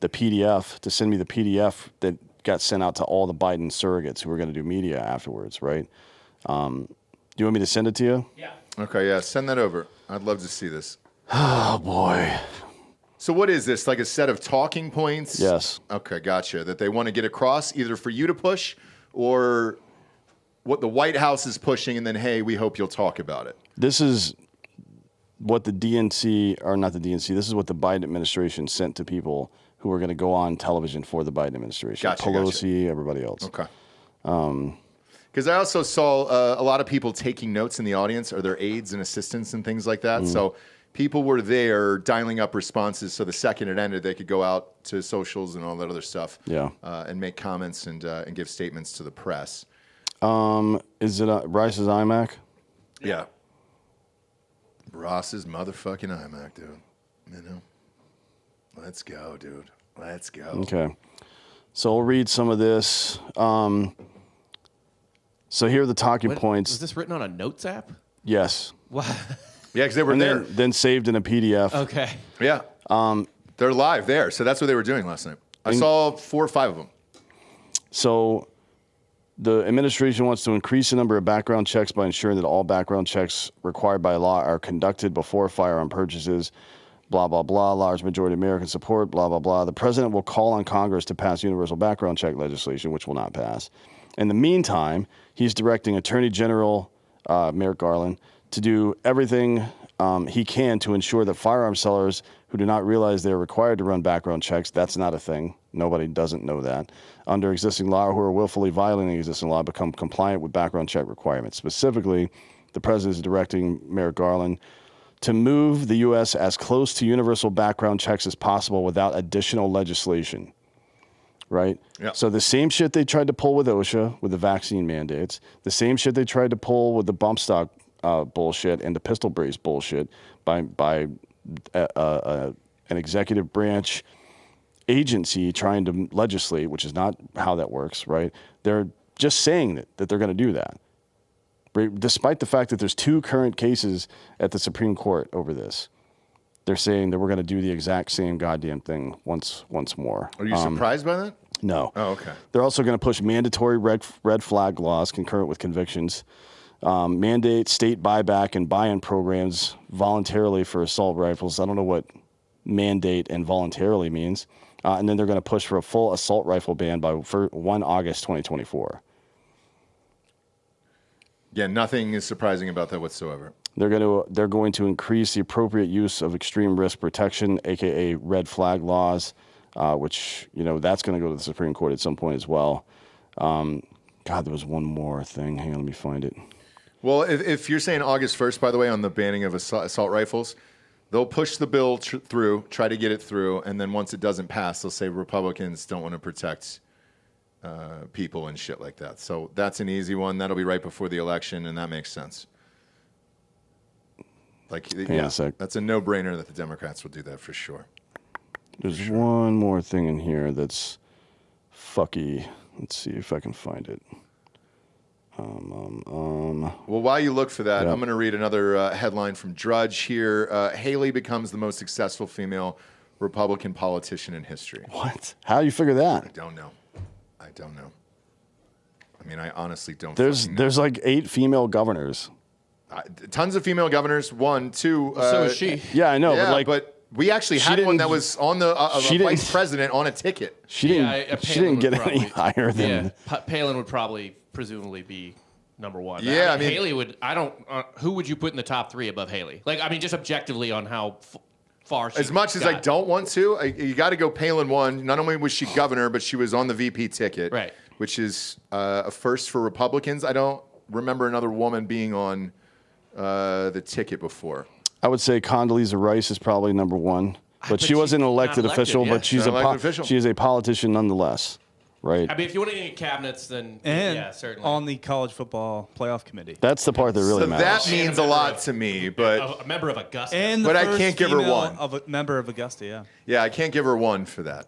the PDF, to send me the PDF that got sent out to all the Biden surrogates who were going to do media afterwards, right? Do you want me to send it to you? Yeah. Okay, yeah, send that over. I'd love to see this. Oh, boy. So what is this, like a set of talking points? Yes. Okay, gotcha. That they want to get across either for you to push or what the White House is pushing, and then, hey, we hope you'll talk about it. This is what the DNC, or not the DNC, this is what the Biden administration sent to people who were going to go on television for the Biden administration. Gotcha, Pelosi, everybody else. Okay. Because I also saw a lot of people taking notes in the audience, or their aides and assistants and things like that. So people were there dialing up responses, so the second it ended, they could go out to socials and all that other stuff. Yeah. And make comments and give statements to the press. Is it Bryce's iMac? Yeah. Ross's motherfucking iMac, dude. Let's go, dude. Let's go. Okay. So I'll read some of this. So here are the talking points. Was this written on a notes app? Yes. What? Yeah, because they were And there. then saved in a PDF. Okay. Yeah. They're live there. So that's what they were doing last night. I saw 4 or 5 of them. So the administration wants to increase the number of background checks by ensuring that all background checks required by law are conducted before firearm purchases. Blah, blah, blah. Large majority of Americans support, blah, blah, blah. The president will call on Congress to pass universal background check legislation, which will not pass. In the meantime, he's directing Attorney General Merrick Garland to do everything he can to ensure that firearm sellers who do not realize they're required to run background checks, that's not a thing. Nobody doesn't know that. Under existing law, or who are willfully violating existing law, become compliant with background check requirements. Specifically, the president is directing Merrick Garland to move the U.S. as close to universal background checks as possible without additional legislation. Right? Yep. So the same shit they tried to pull with OSHA, with the vaccine mandates, the same shit they tried to pull with the bump stock bullshit and the pistol brace bullshit by an executive branch agency trying to legislate, which is not how that works, right? They're just saying that they're going to do that, despite the fact that there's 2 current cases at the Supreme Court over this. They're saying that we're going to do the exact same goddamn thing once more. Are you surprised by that? No. Oh, okay. They're also going to push mandatory red flag laws concurrent with convictions, mandate state buyback and buy-in programs voluntarily for assault rifles. I don't know what mandate and voluntarily means. And then they're going to push for a full assault rifle ban by 1 August 2024. Yeah, nothing is surprising about that whatsoever. They're going to increase the appropriate use of extreme risk protection, aka red flag laws, which that's going to go to the Supreme Court at some point as well. God, there was one more thing. Hang on, let me find it. Well, if you're saying August 1st, by the way, on the banning of assault rifles, they'll push the bill through, try to get it through, and then once it doesn't pass, they'll say Republicans don't want to protect people and shit like that. So that's an easy one. That'll be right before the election, and that makes sense. Hang on a sec. That's a no-brainer that the Democrats will do that for sure. There's one more thing in here that's fucky. Let's see if I can find it. Well, while you look for that, I'm going to read another headline from Drudge here. Haley becomes the most successful female Republican politician in history. What? How do you figure that? I don't know. I mean, I honestly don't. There's like 8 female governors. Tons of female governors. 1, 2. So is she. Yeah, I know. Yeah, but but we actually had one that was on the vice president on a ticket. She didn't get any higher than. Yeah, Palin would probably presumably be number 1. Yeah, I mean Haley would. I don't. Who would you put in the top 3 above Haley? Like, I mean, just objectively on how far. As much as I don't want to, you got to go Palin 1. Not only was she governor, but she was on the VP ticket, right? Which is a first for Republicans. I don't remember another woman being on the ticket before. I would say Condoleezza Rice is probably number 1, but she wasn't an elected official. Yeah. But she's she is a politician nonetheless, right? I mean, if you want to get cabinets, then yeah, certainly on the college football playoff committee. That's the part that really matters. That means a lot to me, but a member of Augusta, but I can't give her 1. Of a member of Augusta, yeah. Yeah, I can't give her 1 for that.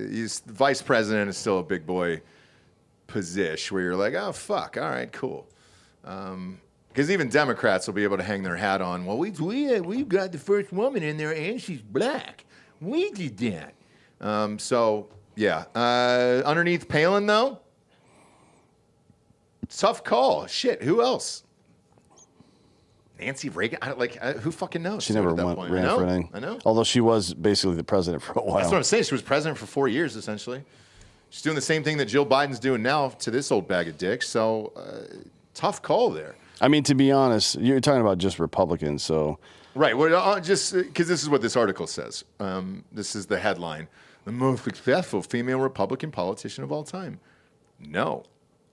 He's vice president is still a big boy position where you're like, oh fuck, all right, cool. Because even Democrats will be able to hang their hat on. Well, we've got the first woman in there, and she's black. We did that. So yeah, underneath Palin though, tough call. Shit, who else? Nancy Reagan? Who fucking knows? She never ran for anything. I know. Although she was basically the president for a while. That's what I'm saying. She was president for 4 years essentially. She's doing the same thing that Jill Biden's doing now to this old bag of dicks. So tough call there. I mean, to be honest, you're talking about just Republicans, so. Right. Well, just because this is what this article says. This is the headline: the most successful female Republican politician of all time. No.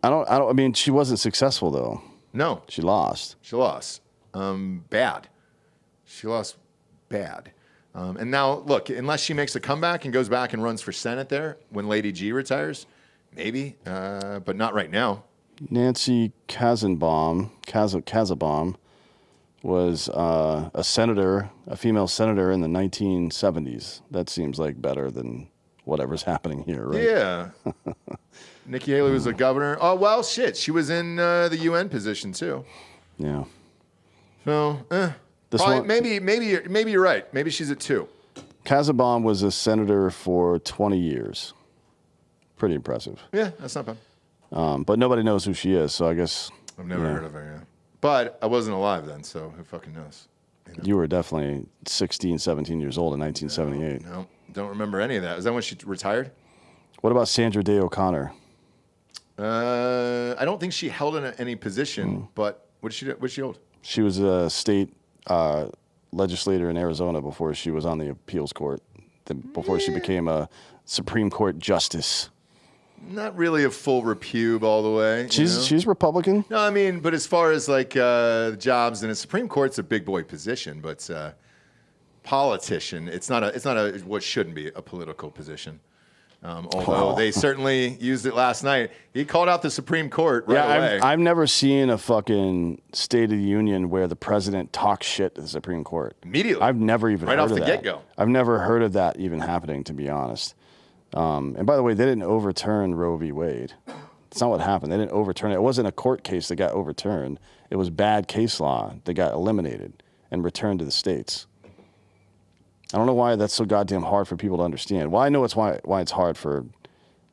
I mean, she wasn't successful though. No. She lost. Bad. She lost bad. And now, look, unless she makes a comeback and goes back and runs for Senate there when Lady G retires, maybe, but not right now. Nancy Kassenbaum was a senator, a female senator in the 1970s. That seems like better than whatever's happening here, right? Yeah. Nikki Haley was a governor. Oh, well, shit. She was in the UN position, too. Yeah. So, maybe you're right. Maybe she's at 2. Kassenbaum was a senator for 20 years. Pretty impressive. Yeah, that's not bad. But nobody knows who she is, so I guess... I've never heard of her, yeah. But I wasn't alive then, so who fucking knows? You were definitely 16, 17 years old in 1978. No, don't remember any of that. Is that when she retired? What about Sandra Day O'Connor? I don't think she held any position, but what'd she hold? She was a state legislator in Arizona before she was on the appeals court, before she became a Supreme Court justice. Not really a full repube all the way. She's Republican. No, I mean, but as far as like jobs in a Supreme Court's a big boy position, but politician, it's not what shouldn't be a political position. Although they certainly used it last night. He called out the Supreme Court right away. I've never seen a fucking State of the Union where the president talks shit to the Supreme Court. Immediately. I've never even heard of that. Right off the get-go. I've never heard of that even happening, to be honest. And by the way, they didn't overturn Roe v. Wade. That's not what happened. They didn't overturn it. It wasn't a court case that got overturned. It was bad case law that got eliminated and returned to the states. I don't know why that's so goddamn hard for people to understand. Well, I know it's why it's hard for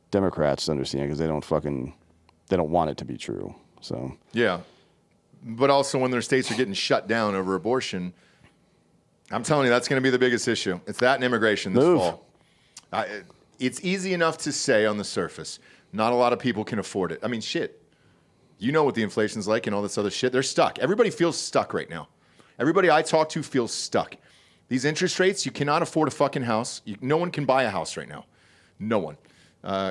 Democrats to understand, because they don't want it to be true. So yeah, but also when their states are getting shut down over abortion, I'm telling you that's going to be the biggest issue. It's that and immigration this fall. It's easy enough to say on the surface. Not a lot of people can afford it. I mean, shit. You know what the inflation's like and all this other shit. They're stuck. Everybody feels stuck right now. Everybody I talk to feels stuck. These interest rates, you cannot afford a fucking house. No one can buy a house right now. No one.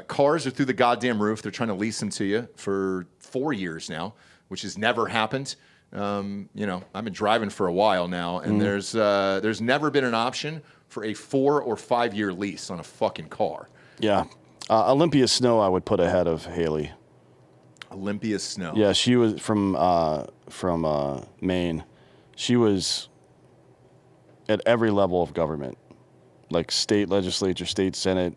Cars are through the goddamn roof. They're trying to lease them to you for 4 years now, which has never happened. I've been driving for a while now, and there's never been an option for a 4 or 5 year lease on a fucking car. Yeah. Olympia Snow I would put ahead of Haley. Olympia Snow. Yeah, she was from Maine. She was at every level of government, like state legislature, state senate,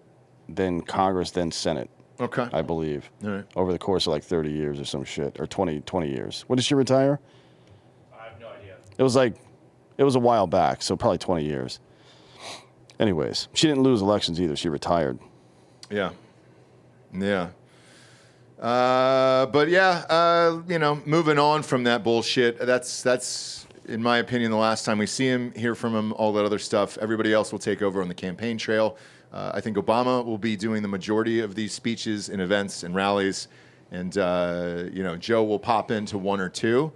then Congress, then Senate. Okay. I believe. All right. Over the course of like 30 years or some shit, or 20 years. When did she retire? I have no idea. It was a while back, so probably 20 years. Anyways, she didn't lose elections either. She retired. Yeah. Yeah. But yeah, moving on from that bullshit, that's in my opinion, the last time we see him, hear from him, all that other stuff. Everybody else will take over on the campaign trail. I think Obama will be doing the majority of these speeches and events and rallies. And, Joe will pop into one or two.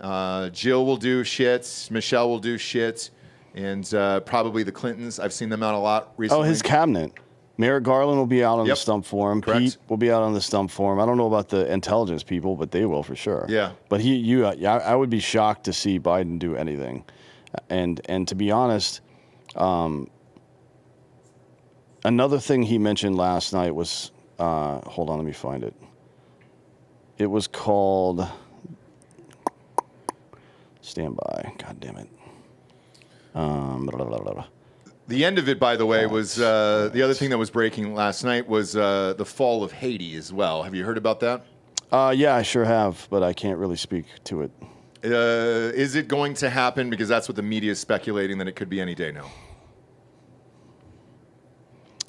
Jill will do shit. Michelle will do shit. And probably the Clintons. I've seen them out a lot recently. Oh, his cabinet. Merrick Garland will be out on the stump for him. Correct. Pete will be out on the stump for him. I don't know about the intelligence people, but they will for sure. Yeah. But I would be shocked to see Biden do anything. And to be honest, another thing he mentioned last night was, hold on, let me find it. It was called, stand by, God damn it. The end of it, by the way, was the other thing that was breaking last night was the fall of Haiti as well. Have you heard about that? Yeah, I sure have, but I can't really speak to it. Is it going to happen? Because that's what the media is speculating, that it could be any day now.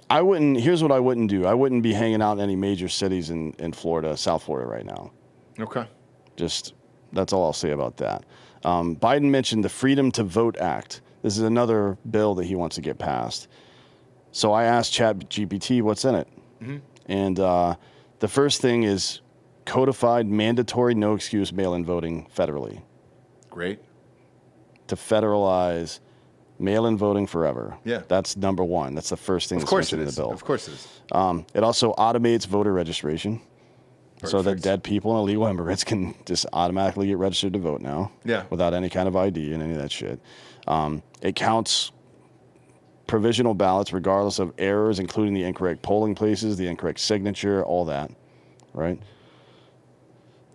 Here's what I wouldn't do. I wouldn't be hanging out in any major cities in Florida, South Florida right now. Okay. That's all I'll say about that. Biden mentioned the Freedom to Vote Act. This is another bill that he wants to get passed. So I asked ChatGPT what's in it. Mm-hmm. And the first thing is codified mandatory no excuse mail-in voting federally. Great. To federalize mail-in voting forever. Yeah. That's number one. That's the first thing that's mentioned in the bill. Of course it is. It also automates voter registration. Perfect. So that dead people and illegal immigrants can just automatically get registered to vote now. Yeah. Without any kind of ID and any of that shit. It counts provisional ballots regardless of errors, including the incorrect polling places, the incorrect signature, all that, right?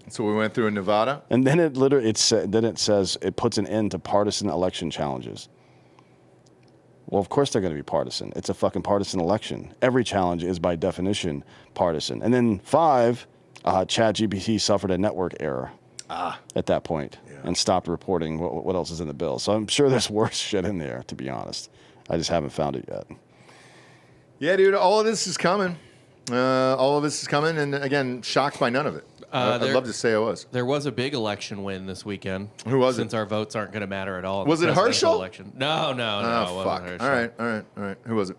So we went through in Nevada, and then it says it puts an end to partisan election challenges. Well, of course they're going to be partisan. It's a fucking partisan election. Every challenge is by definition partisan. And then 5, ChatGPT suffered a network error at that point. And stopped reporting what else is in the bill. So I'm sure there's worse shit in there, to be honest. I just haven't found it yet. Yeah, dude, all of this is coming. And again, shocked by none of it. I'd love to say I was. There was a big election win this weekend. Who was it? Since our votes aren't going to matter at all. Was it Herschel? Election. No. Oh, fuck. All right. Who was it?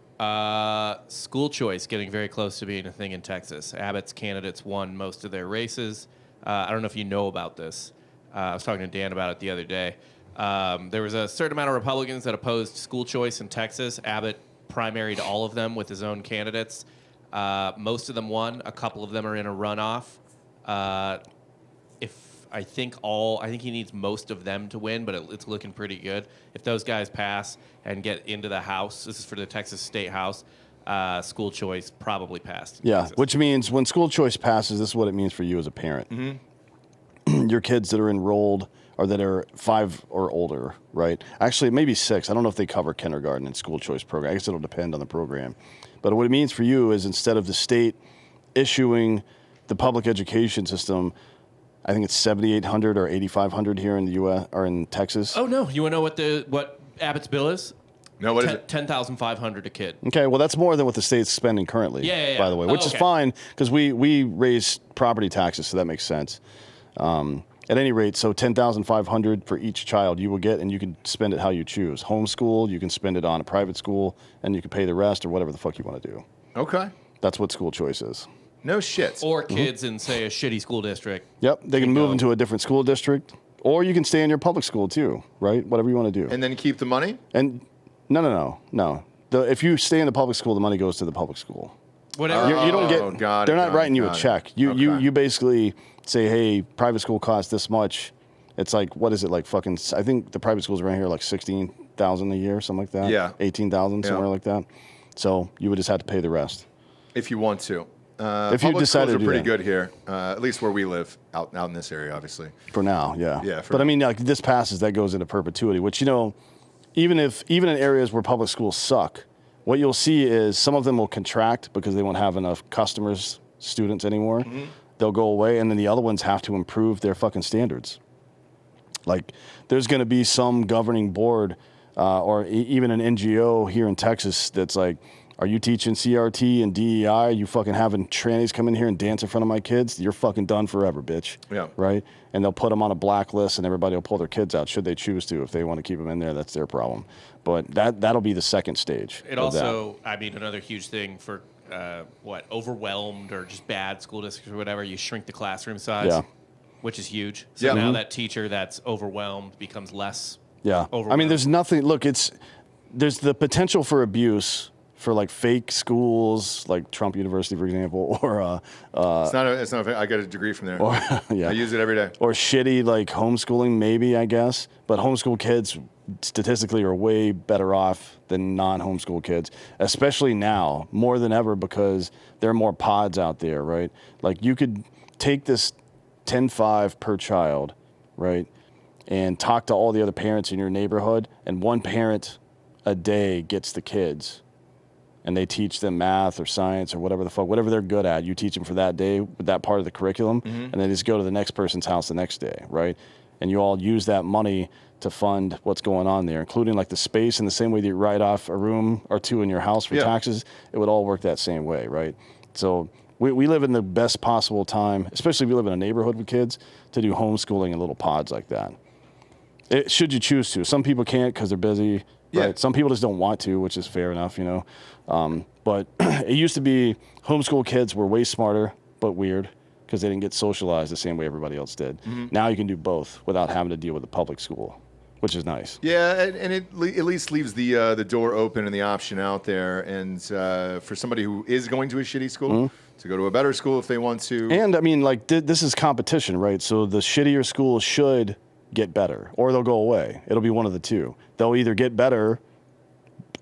School choice getting very close to being a thing in Texas. Abbott's candidates won most of their races. I don't know if you know about this. I was talking to Dan about it the other day. There was a certain amount of Republicans that opposed school choice in Texas. Abbott primaried all of them with his own candidates. Most of them won. A couple of them are in a runoff. I think he needs most of them to win, but it's looking pretty good. If those guys pass and get into the House, this is for the Texas State House, school choice probably passed. Yeah, which means when school choice passes, this is what it means for you as a parent. Your kids that are enrolled or that are 5 or older, right? Actually, maybe 6. I don't know if they cover kindergarten and school choice program. I guess it'll depend on the program. But what it means for you is instead of the state issuing the public education system, I think it's 7,800 or 8,500 here in the U.S. or in Texas. Oh no, you want to know what Abbott's bill is? No, what is it? 10,500 a kid. Okay, well, that's more than what the state's spending currently, Yeah. by the way, which is fine because we raise property taxes, so that makes sense. At any rate, so 10,500 for each child you will get, and you can spend it how you choose. Homeschool, you can spend it on a private school, and you can pay the rest or whatever the fuck you want to do. Okay. That's what school choice is. No shit. Or kids in, say, a shitty school district. Yep, they can move into a different school district, or you can stay in your public school too, right? Whatever you want to do. And then keep the money? And no. If you stay in the public school, the money goes to the public school. Whatever. You don't get. They're not writing you a check. You basically say, hey, private school costs this much. It's like, what is it like? Fucking. I think the private schools around here are like 16,000 a year, something like that. Yeah. 18,000 somewhere like that. So you would just have to pay the rest if you want to. If you public decided schools to are pretty do that. good here, at least where we live, out in this area, obviously. for now. Yeah. Yeah, But I mean, like this passes, that goes into perpetuity. Which even in areas where public schools suck, what you'll see is some of them will contract because they won't have enough students anymore. They'll go away, and then the other ones have to improve their fucking standards. Like, there's going to be some governing board or even an NGO here in Texas that's like, are you teaching CRT and DEI? Are you fucking having trannies come in here and dance in front of my kids? You're fucking done forever, bitch. Yeah. Right? And they'll put them on a blacklist, and everybody will pull their kids out should they choose to. If they want to keep them in there, that's their problem. But that'll be the second stage. It also, I mean, another huge thing for overwhelmed or just bad school districts or whatever, you shrink the classroom size, Yeah. which is huge. So now that teacher that's overwhelmed becomes less overwhelmed. I mean, there's nothing. Look, there's the potential for abuse for like fake schools, like Trump University, for example, or It's not. I got a degree from there. yeah, I use it every day. or shitty like homeschooling, maybe, I guess. But homeschool kids statistically are way better off than non-homeschool kids, especially now more than ever because there are more pods out there, right? Like you could take this 10.5 per child, right, and talk to all the other parents in your neighborhood, and one parent a day gets the kids. And they teach them math or science or whatever they're good at. You teach them for that day with that part of the curriculum, and then just go to the next person's house the next day, right? And you all use that money to fund what's going on there, including like the space. In the same way that you write off a room or two in your house for taxes, it would all work that same way, right? So we live in the best possible time, especially if you live in a neighborhood with kids, to do homeschooling in little pods like that. Should you choose to. Some people can't because they're busy. Yeah. Right? Some people just don't want to, which is fair enough, But it used to be homeschool kids were way smarter, but weird, because they didn't get socialized the same way everybody else did. Now you can do both without having to deal with the public school, which is nice. Yeah, and it at least leaves the door open and the option out there. And for somebody who is going to a shitty school, to go to a better school if they want to. And I mean, like this is competition, right? So the shittier schools should get better, or they'll go away. It'll be one of the two. They'll either get better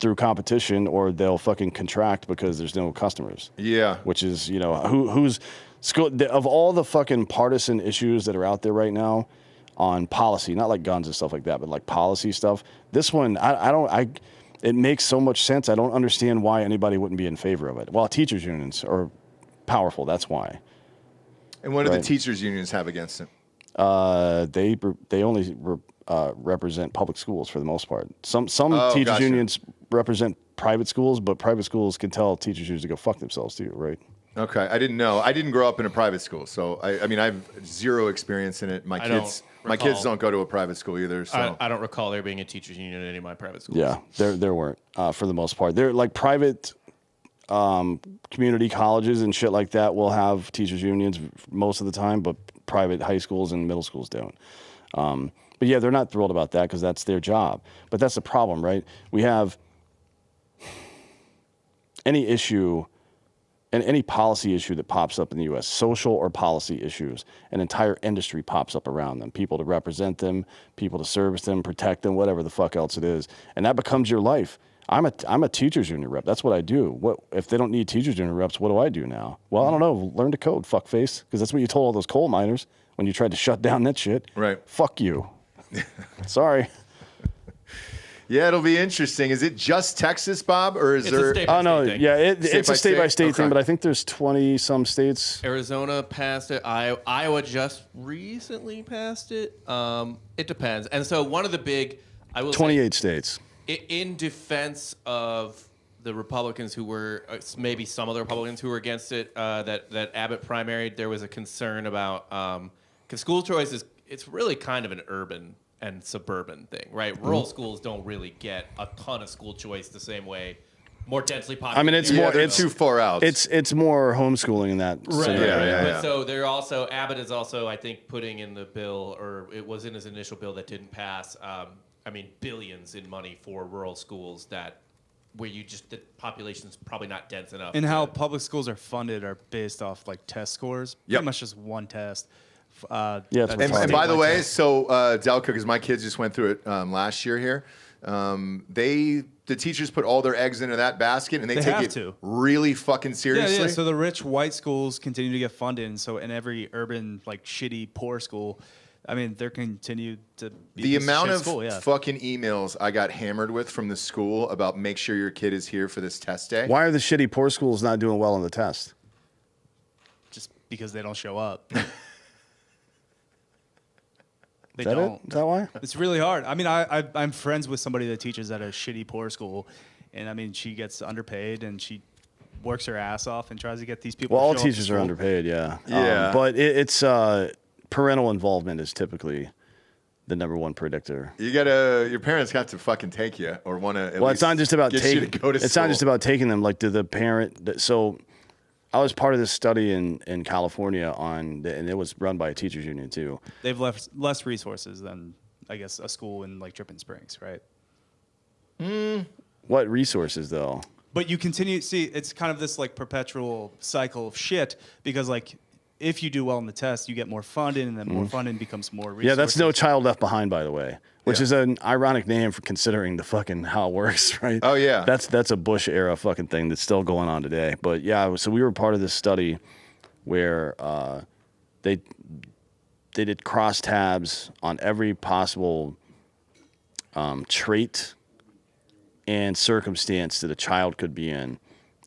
through competition, or they'll fucking contract because there's no customers. Yeah. Which is, who's school of all the fucking partisan issues that are out there right now on policy, not like guns and stuff like that, but like policy stuff. This one, it makes so much sense. I don't understand why anybody wouldn't be in favor of it. Well, teachers unions are powerful. That's why. And what do the teachers unions have against it? They only represent public schools for the most part. Some teachers unions represent private schools, but private schools can tell teachers unions to go fuck themselves too, right? Okay, I didn't know. I didn't grow up in a private school, so I mean I have zero experience in it. My kids don't go to a private school either. So I don't recall there being a teachers union in any of my private schools. Yeah, there weren't for the most part. They're like private community colleges and shit like that will have teachers unions most of the time, but private high schools and middle schools don't. But yeah, they're not thrilled about that because that's their job. But that's the problem, right? We have any issue and any policy issue that pops up in the U.S., social or policy issues, an entire industry pops up around them. People to represent them, people to service them, protect them, whatever the fuck else it is. And that becomes your life. I'm a teachers union rep. That's what I do. What if they don't need teachers union reps? What do I do now? Well, I don't know. Learn to code, fuckface, because that's what you told all those coal miners when you tried to shut down that shit. Right. Fuck you. Sorry. Yeah, it'll be interesting. Is it just Texas, Bob, or is It's a there? state- Oh no, thing. yeah, it's a state by state Okay. thing, but I think there's 20 some states. Arizona passed it. Iowa just recently passed it. It depends. And so one of the big, I will 28 states. say, in defense of the Republicans who were, maybe some of the Republicans who were against it, that Abbott primaried, there was a concern about, because school choice it's really kind of an urban and suburban thing, right? Rural schools don't really get a ton of school choice the same way. More densely populated. I mean, it's Yeah, more. they're It's too far out. It's more homeschooling in that. Right. scenario. Yeah. But so they're also, Abbott is also, I think, putting in the bill, or it was in his initial bill that didn't pass. Billions in money for rural schools where the population's probably not dense enough. And how public schools are funded are based off like test scores. Yep. Pretty much just one test. Yeah, it's that's And retarded. by the statewide way, test. so Delco, because my kids just went through it last year here, the teachers put all their eggs into that basket, and they They take have it to. really fucking seriously. Yeah. So the rich white schools continue to get funded, and so in every urban like shitty poor school, I mean, they're continued to be The this amount shit of school, yeah. fucking emails I got hammered with from the school about make sure your kid is here for this test day. Why are the shitty poor schools not doing well on the test? just because they don't show up. They Is that don't. it? Is that why? It's really hard. I mean, I'm friends with somebody that teaches at a shitty poor school, and I mean, she gets underpaid and she works her ass off and tries to get these people. Well, to all show up to teachers are school. underpaid. Yeah. Yeah. But it's parental involvement is typically the number one predictor. Your parents got to fucking take you or want to. Well, it's not just about get taking. you to go to It's school. not just about taking them. Like, do the parent? So, I was part of this study in California and it was run by a teachers union too. They've less resources than I guess a school in like Dripping Springs, right? What resources though? But you continue see it's kind of this like perpetual cycle of shit because like if you do well in the test, you get more funding, and then more funding becomes more resources. Yeah, that's No Child Left Behind, by the way, which Yeah. is an ironic name for considering the fucking how it works, right? Oh, yeah. That's a Bush era fucking thing that's still going on today. But yeah, so we were part of this study where they did crosstabs on every possible trait and circumstance that a child could be in,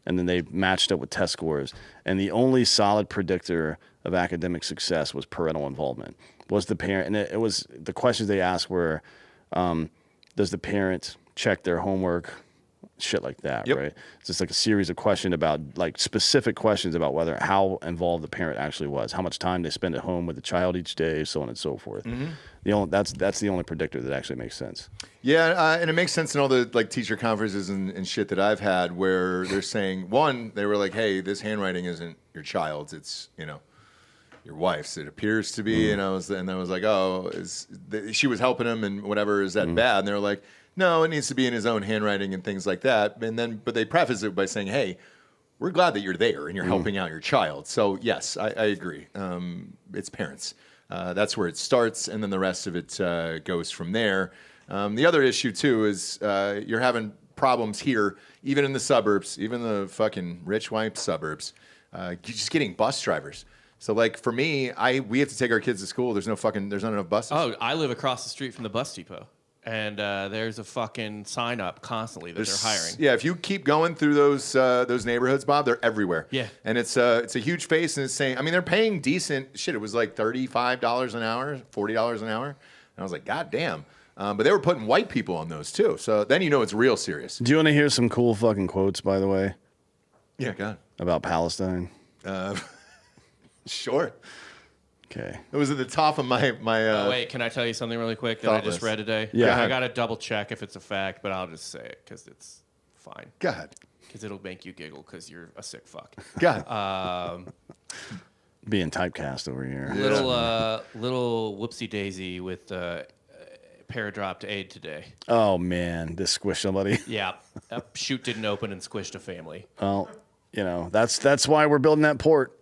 and then they matched up with test scores. And the only solid predictor of academic success was parental involvement. Was the parent, and it was the questions they asked were, does the parent check their homework, shit like that, Yep. right? It's just like a series of questions about like specific questions about how involved the parent actually was, how much time they spend at home with the child each day, so on and so forth. That's the only predictor that actually makes sense. Yeah, and it makes sense in all the like teacher conferences and shit that I've had where they're saying they were like, hey, this handwriting isn't your child's, it's your wife's. It appears to be, and I was like, oh, she was helping him and whatever. Is that bad? And they were like, no, it needs to be in his own handwriting and things like that. But they preface it by saying, hey, we're glad that you're there and you're helping out your child. So yes, I agree. It's parents. That's where it starts, and then the rest of it goes from there. The other issue too is you're having problems here, even in the suburbs, even the fucking rich white suburbs. Just getting bus drivers. So like for me, we have to take our kids to school. There's not enough buses. Oh, I live across the street from the bus depot, and there's a fucking sign up constantly that they're hiring. Yeah, if you keep going through those neighborhoods, Bob, they're everywhere. Yeah. And it's a huge face, and it's saying, I mean, they're paying decent shit. It was like $35 an hour, $40 an hour, and I was like, God damn. But they were putting white people on those too. So then you know it's real serious. Do you want to hear some cool fucking quotes, by the way, Yeah, God. about Palestine? Sure. Okay. It was at the top of my. Oh, wait, can I tell you something really quick that I Thoughtless. just read today? Yeah. I got to double check if it's a fact, but I'll just say it because it's fine. God. Because it'll make you giggle because you're a sick fuck. God. Being typecast over here. Little whoopsie daisy with paradropped aid today. Oh man, this squished somebody. Yeah, that chute didn't open and squished a family. Well, that's why we're building that port.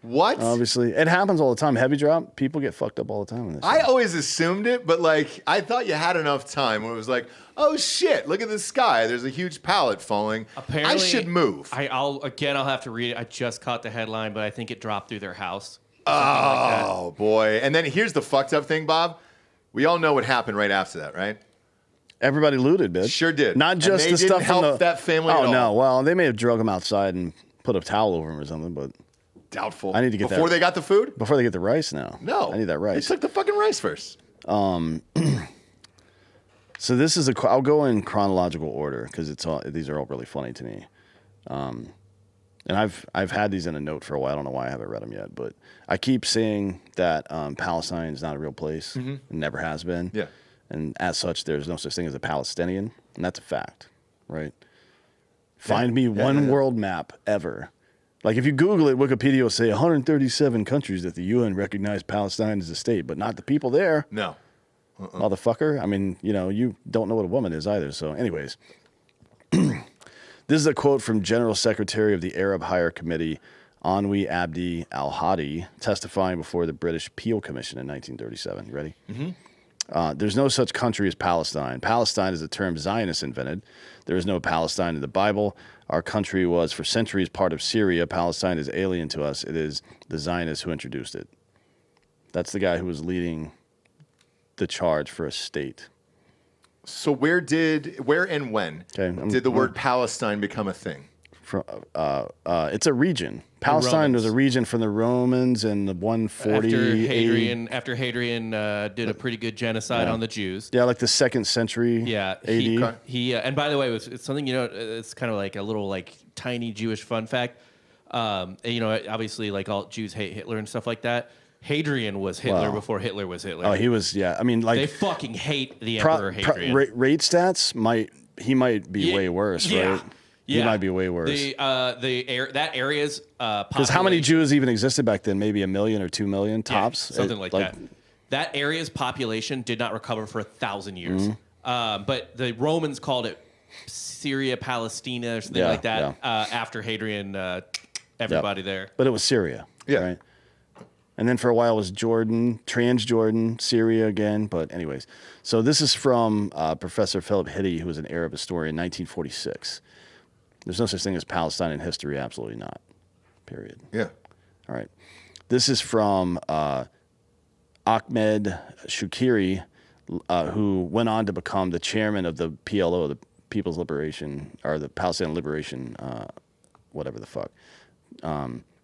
What? Obviously, it happens all the time. Heavy drop, people get fucked up all the time in this. I always assumed it, but like I thought you had enough time where it was like, oh shit, look at the sky. There's a huge pallet falling. Apparently, I should move. I'll have to read it. I just caught the headline, but I think it dropped through their house. Oh boy! And then here's the fucked up thing, Bob. We all know what happened right after that, right? Everybody looted, bitch. Sure did. Not just and they the stuff didn't from help that family. Oh at all. no! Well, they may have drug him outside and put a towel over him or something, but Doubtful. I need to get before that. they got the food. Before they get the rice now. No, I need that rice. They took the fucking rice first. So this is I'll go in chronological order because these are all really funny to me. And I've had these in a note for a while. I don't know why I haven't read them yet, but I keep saying that Palestine is not a real place. It never has been. Yeah. And as such, there's no such thing as a Palestinian, and that's a fact, right? Find me one world map ever. Like if you Google it, Wikipedia will say 137 countries that the UN recognized Palestine as a state, but not the people there. No. Motherfucker. I mean, you don't know what a woman is either. So anyways, this is a quote from General Secretary of the Arab Higher Committee, Anwi Abdi al-Hadi, testifying before the British Peel Commission in 1937. You ready? There's no such country as Palestine. Palestine is a term Zionists invented. There is no Palestine in the Bible. Our country was for centuries part of Syria. Palestine is alien to us. It is the Zionists who introduced it. That's the guy who was leading the charge for a state. So where and when did the word Palestine become a thing? It's a region. Palestine was a region from the Romans in the 140 after Hadrian did a pretty good genocide on the Jews. Yeah, like the 2nd century. Yeah, AD. He and by the way, it's something it's kind of like a little like tiny Jewish fun fact. Obviously, like all Jews hate Hitler and stuff like that. Hadrian was Hitler before Hitler was Hitler. Oh, he was. Yeah, I mean, like they fucking hate the Emperor Hadrian. Rate stats might be way worse, right? He might be way worse. That area's because how many Jews even existed back then? Maybe 1 million or 2 million tops, something like that. That area's population did not recover for 1,000 years. But the Romans called it Syria, Palestina, or something like that. After Hadrian, everybody there. But it was Syria, right? And then for a while it was Jordan, Transjordan, Syria again. But anyways, so this is from Professor Philip Hitti, who was an Arab historian, 1946. There's no such thing as Palestine in history. Absolutely not. Period. Yeah. All right. This is from Ahmed Shukiri, who went on to become the chairman of the PLO, the People's Liberation, or the Palestinian Liberation, whatever the fuck.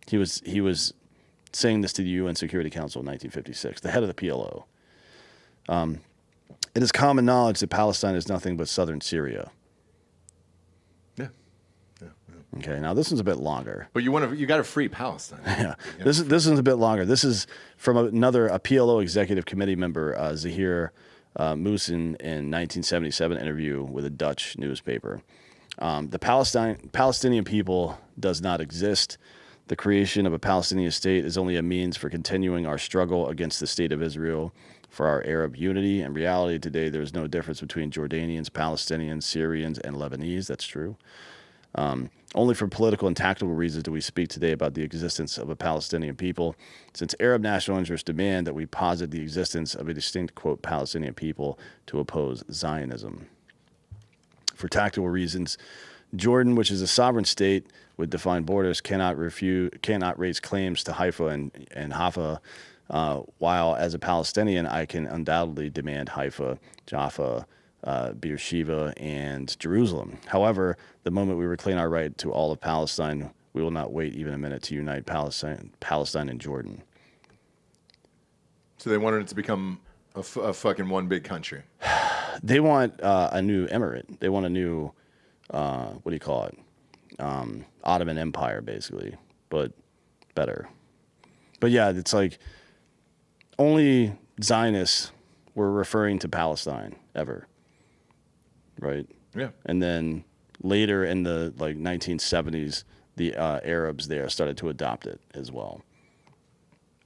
He was saying this to the UN Security Council in 1956, the head of the PLO. It is common knowledge that Palestine is nothing but southern Syria. Okay, now this one's a bit longer. But you got to free Palestine. Yeah, this one's a bit longer. This is from a PLO executive committee member, Zahir Moussen, in 1977 interview with a Dutch newspaper. The Palestinian people does not exist. The creation of a Palestinian state is only a means for continuing our struggle against the state of Israel for our Arab unity. In reality, today there is no difference between Jordanians, Palestinians, Syrians, and Lebanese. That's true. Only for political and tactical reasons do we speak today about the existence of a Palestinian people, since Arab national interests demand that we posit the existence of a distinct, quote, Palestinian people to oppose Zionism. For tactical reasons, Jordan, which is a sovereign state with defined borders, cannot raise claims to Haifa and Jaffa, while as a Palestinian, I can undoubtedly demand Haifa, Jaffa, Beersheba, and Jerusalem. However, the moment we reclaim our right to all of Palestine, we will not wait even a minute to unite Palestine and Jordan. So they wanted it to become a fucking one big country. They want a new emirate. They want a new, what do you call it? Ottoman Empire, basically, but better. But yeah, it's like only Zionists were referring to Palestine ever. Right. Yeah. And then later in the 1970s, the Arabs there started to adopt it as well.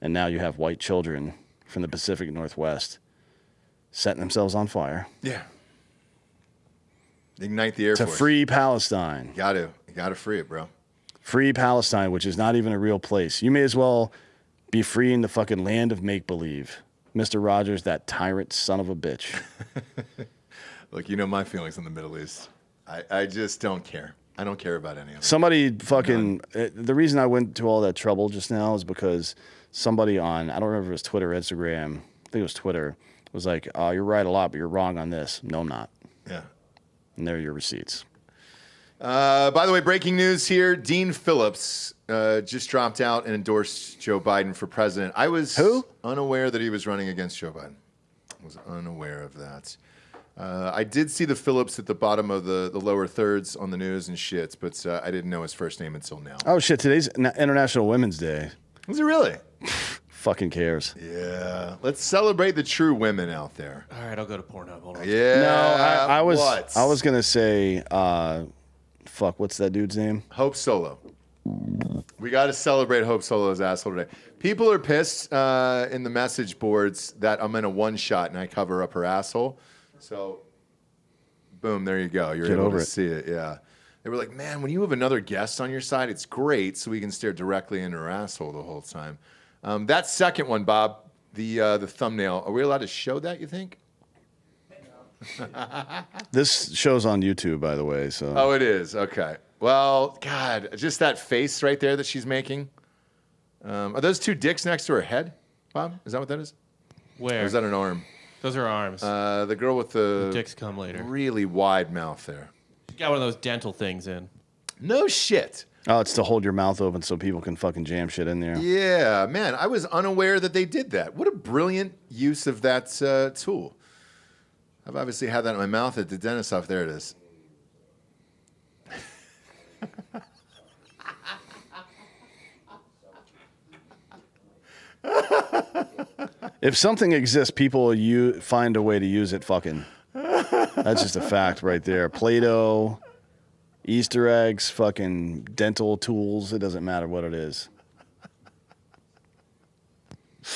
And now you have white children from the Pacific Northwest setting themselves on fire. Yeah. Ignite the Air Force. To free Palestine. You gotta free it, bro. Free Palestine, which is not even a real place. You may as well be free in the fucking land of make-believe. Mr. Rogers, that tyrant son of a bitch. Look, you know my feelings on the Middle East. I just don't care. I don't care about any of it. Somebody fucking... the reason I went to all that trouble just now is because somebody on, I don't remember if it was Twitter or Instagram, I think it was Twitter, was like, oh, you're right a lot, but you're wrong on this. No, I'm not. Yeah. And there are your receipts. By the way, breaking news here. Dean Phillips just dropped out and endorsed Joe Biden for president. I was unaware that he was running against Joe Biden. I was unaware of that. I did see the Phillips at the bottom of the lower thirds on the news and shit, but I didn't know his first name until now. Oh, shit. Today's International Women's Day. Was it really? Fucking cares. Yeah. Let's celebrate the true women out there. All right, I'll go to Pornhub. Hold on. Yeah. No, I What? was going to say, fuck, what's that dude's name? Hope Solo. We got to celebrate Hope Solo's asshole today. People are pissed in the message boards that I'm in a one-shot and I cover up her asshole. So, boom, there you go. You're able to see it, yeah. They were like, man, when you have another guest on your side, it's great so we can stare directly into her asshole the whole time. That second one, Bob, the thumbnail, are we allowed to show that, you think? This show's on YouTube, by the way. So. Oh, it is? Okay. Well, God, just that face right there that she's making. Are those two dicks next to her head, Bob? Is that what that is? Where? Or is that an arm? Those are arms. The girl with the Dicks come later. really wide mouth there. She's got one of those dental things in. No shit. Oh, it's to hold your mouth open so people can fucking jam shit in there. Yeah, man, I was unaware that they did that. What a brilliant use of that tool. I've obviously had that in my mouth at the dentist's office. There it is. If something exists, people will find a way to use it fucking. That's just a fact right there. Play-Doh, Easter eggs, fucking dental tools. It doesn't matter what it is.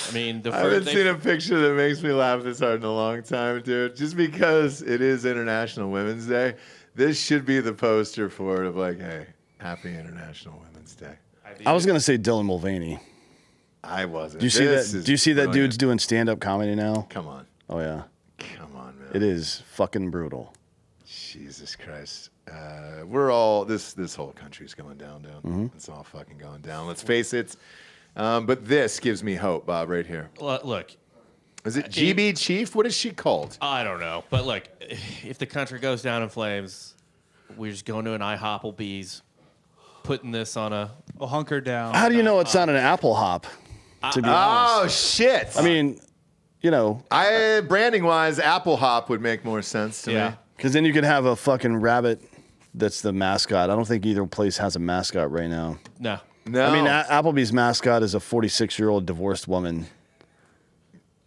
I mean, I haven't seen a picture that makes me laugh this hard in a long time, dude. Just because it is International Women's Day, this should be the poster for it of like, hey, happy International Women's Day. I was going to say Dylan Mulvaney. I wasn't. Do you see that? Do you see that dude's doing stand-up comedy now? Come on. Oh, yeah. Come on, man. It is fucking brutal. Jesus Christ. We're all, this whole country's going down. Mm-hmm. It's all fucking going down. Let's face it. But this gives me hope, Bob, right here. Look. Is it GB Chief? What is she called? I don't know. But look, if the country goes down in flames, we're just going to an IHOpplebee's, putting this on a... Well, hunker down. How do you know it's not an Apple Hop, to be honest? Oh, shit. I mean, you know. Branding-wise, Apple Hop would make more sense to me. Because then you could have a fucking rabbit that's the mascot. I don't think either place has a mascot right now. No. No. I mean, Applebee's mascot is a 46-year-old divorced woman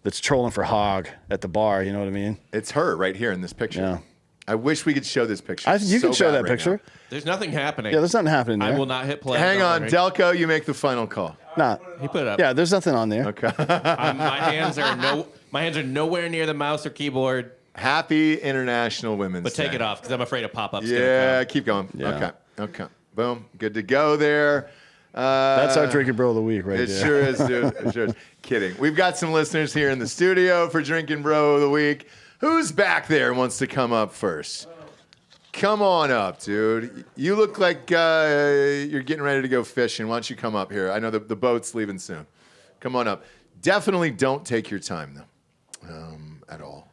that's trolling for hog at the bar. You know what I mean? It's her right here in this picture. Yeah. I wish we could show this picture. You can show that picture. Now. There's nothing happening. Yeah, there's nothing happening there. I will not hit play. Hang on, Delco, you make the final call. Nah. He put it up. Yeah, there's nothing on there. Okay. My hands are nowhere near the mouse or keyboard. Happy International Women's Day. But take it off because I'm afraid a pop-up's Yeah, keep going. Yeah. Okay. Boom. Good to go there. That's our Drinkin' Bro of the Week right It there. sure is, dude. It sure is. Kidding. We've got some listeners here in the studio for Drinkin' Bro of the Week. Who's back there and wants to come up first? Come on up, dude. You look like you're getting ready to go fishing. Why don't you come up here? I know the boat's leaving soon. Come on up. Definitely don't take your time, though, at all.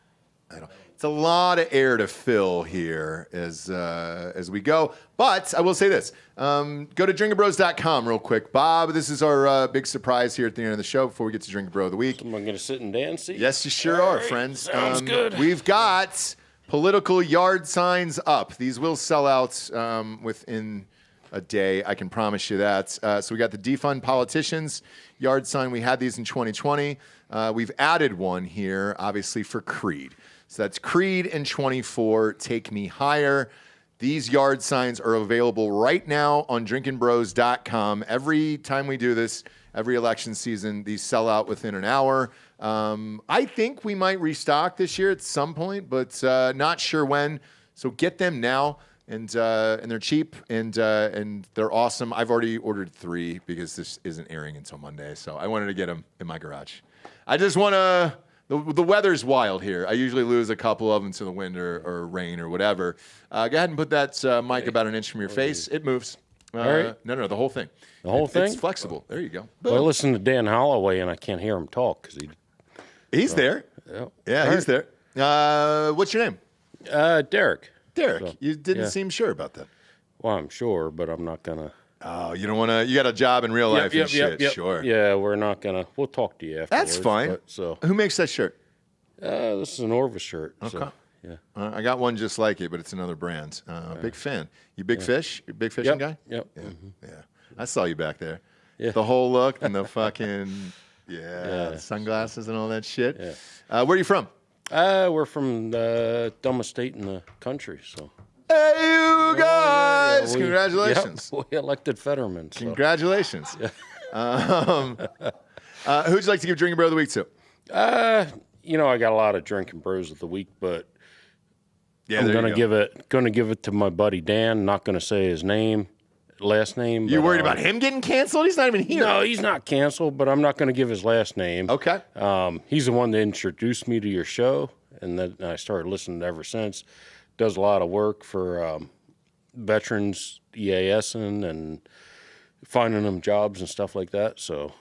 It's a lot of air to fill here as we go. But I will say this. Go to drinkinbros.com real quick. Bob, this is our big surprise here at the end of the show before we get to Drinkin' Bro of the Week. Am I going to sit and dance? Yes, you sure are, friends. Sounds good. We've got political yard signs up. These will sell out within a day. I can promise you that. So we got the defund politicians yard sign. We had these in 2020. We've added one here, obviously, for Creed. So that's Creed in 24, Take Me Higher. These yard signs are available right now on drinkinbros.com. Every time we do this, every election season, these sell out within an hour. I think we might restock this year at some point, but not sure when. So get them now. and they're cheap, and they're awesome. I've already ordered 3 because this isn't airing until Monday, so I wanted to get them in my garage. I just want to. The weather's wild here. I usually lose a couple of them to the wind or rain or whatever. Go ahead and put that mic about an inch from your face. It moves. All right. No, the whole thing. The whole thing? It's flexible. There you go. Well, I listen to Dan Holloway, and I can't hear him talk because he's there. Yeah, he's there. What's your name? Derek. Derek. So, you didn't seem sure about that. Well, I'm sure, but I'm not going to. Oh, you don't want to. You got a job in real life and shit. Sure. Yeah, we're not going to. We'll talk to you afterwards. That's fine. So, who makes that shirt? this is an Orvis shirt. Okay. So, yeah. I got one just like it, but it's another brand. Big fan. You big fish? You big fishing guy? Yep. Yeah. Yeah. I saw you back there. Yeah. The whole look and the fucking sunglasses and all that shit. Yeah. Where are you from? We're from the dumbest state in the country. So. Hey, you guys! Yeah, Congratulations. We elected Fetterman. So. Congratulations. Who'd you like to give Drinking Bro of the Week to? I got a lot of Drinking Bros of the Week, but I'm gonna give it to my buddy Dan. Not gonna say his last name. You worried about him getting canceled? He's not even here. No, he's not canceled, but I'm not gonna give his last name. Okay. He's the one that introduced me to your show, and then I started listening ever since. Does a lot of work for veterans, EASing, and finding them jobs and stuff like that. So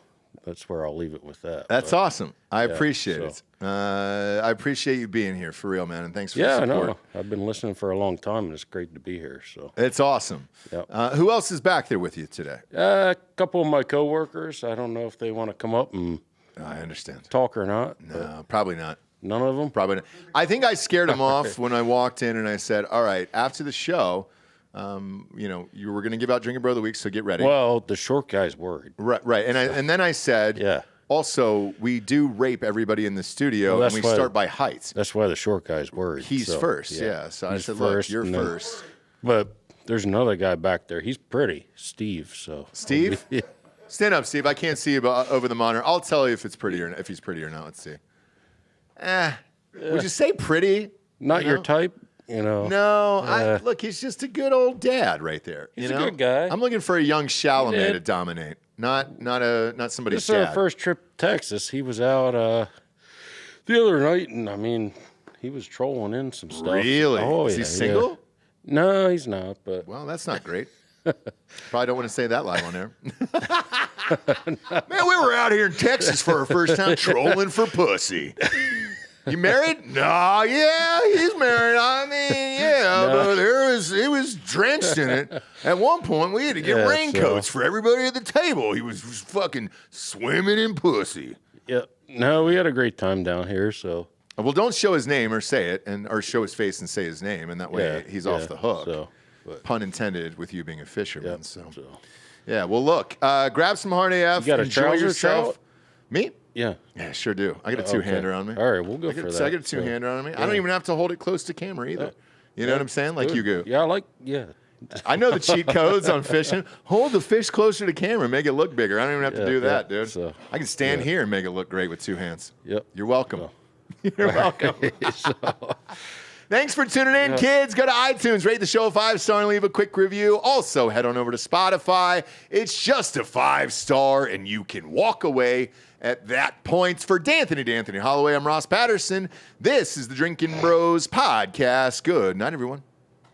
that's where I'll leave it with that. That's awesome. I appreciate it. I appreciate you being here for real, man, and thanks for the support. I know. I've been listening for a long time, and it's great to be here. So it's awesome. Yep. Who else is back there with you today? A couple of my coworkers. I don't know if they want to come up and I understand. Talk or not. No, probably not. None of them? Probably not. I think I scared them off when I walked in and I said, all right, after the show, you were going to give out Drinking Bro of the Week, so get ready. Well, the short guy's worried. Right. And then I said, also, we do rape everybody in the studio, and we start by height. That's why the short guy's worried. He's first, So I said, look, you're first. But there's another guy back there. He's pretty, Steve. So Steve? Stand up, Steve. I can't see you over the monitor. I'll tell you if he's pretty or not. Let's see. Would you say pretty? Not your type, No, look, he's just a good old dad right there. He's a good guy. I'm looking for a young Chalamet to dominate, not somebody's This is dad. our first trip to Texas. He was out the other night, and he was trolling in some stuff. Really? Oh, is he single? Yeah. No, he's not. But well, that's not great. Probably don't want to say that live on air. Man, we were out here in Texas for our first time trolling for pussy. You married? No, yeah, he's married. I mean, but it was drenched in it. At one point, we had to get raincoats for everybody at the table. He was fucking swimming in pussy. Yeah, no, we had a great time down here. So, well, don't show his name or say it, or show his face and say his name, and that way he's off the hook. So, pun intended with you being a fisherman. Yeah. Well, look, grab some hard AF. You got a enjoy trouser yourself. trout? Me? Yeah, sure do. I got a two-hander on me. All right, we'll go for that. I got a two-hander on me. I don't even have to hold it close to camera either. You know what I'm saying? Like you do. Yeah, I know the cheat codes on fishing. Hold the fish closer to camera, make it look bigger. I don't even have to do that, dude. So, I can stand here and make it look great with two hands. Yep. You're welcome. You're welcome. Thanks for tuning in, kids. Go to iTunes, rate the show a 5-star, and leave a quick review. Also, head on over to Spotify. It's just a 5-star, and you can walk away at that point. For D'Anthony Holloway, I'm Ross Patterson. This is the Drinkin' Bros Podcast. Good night, everyone.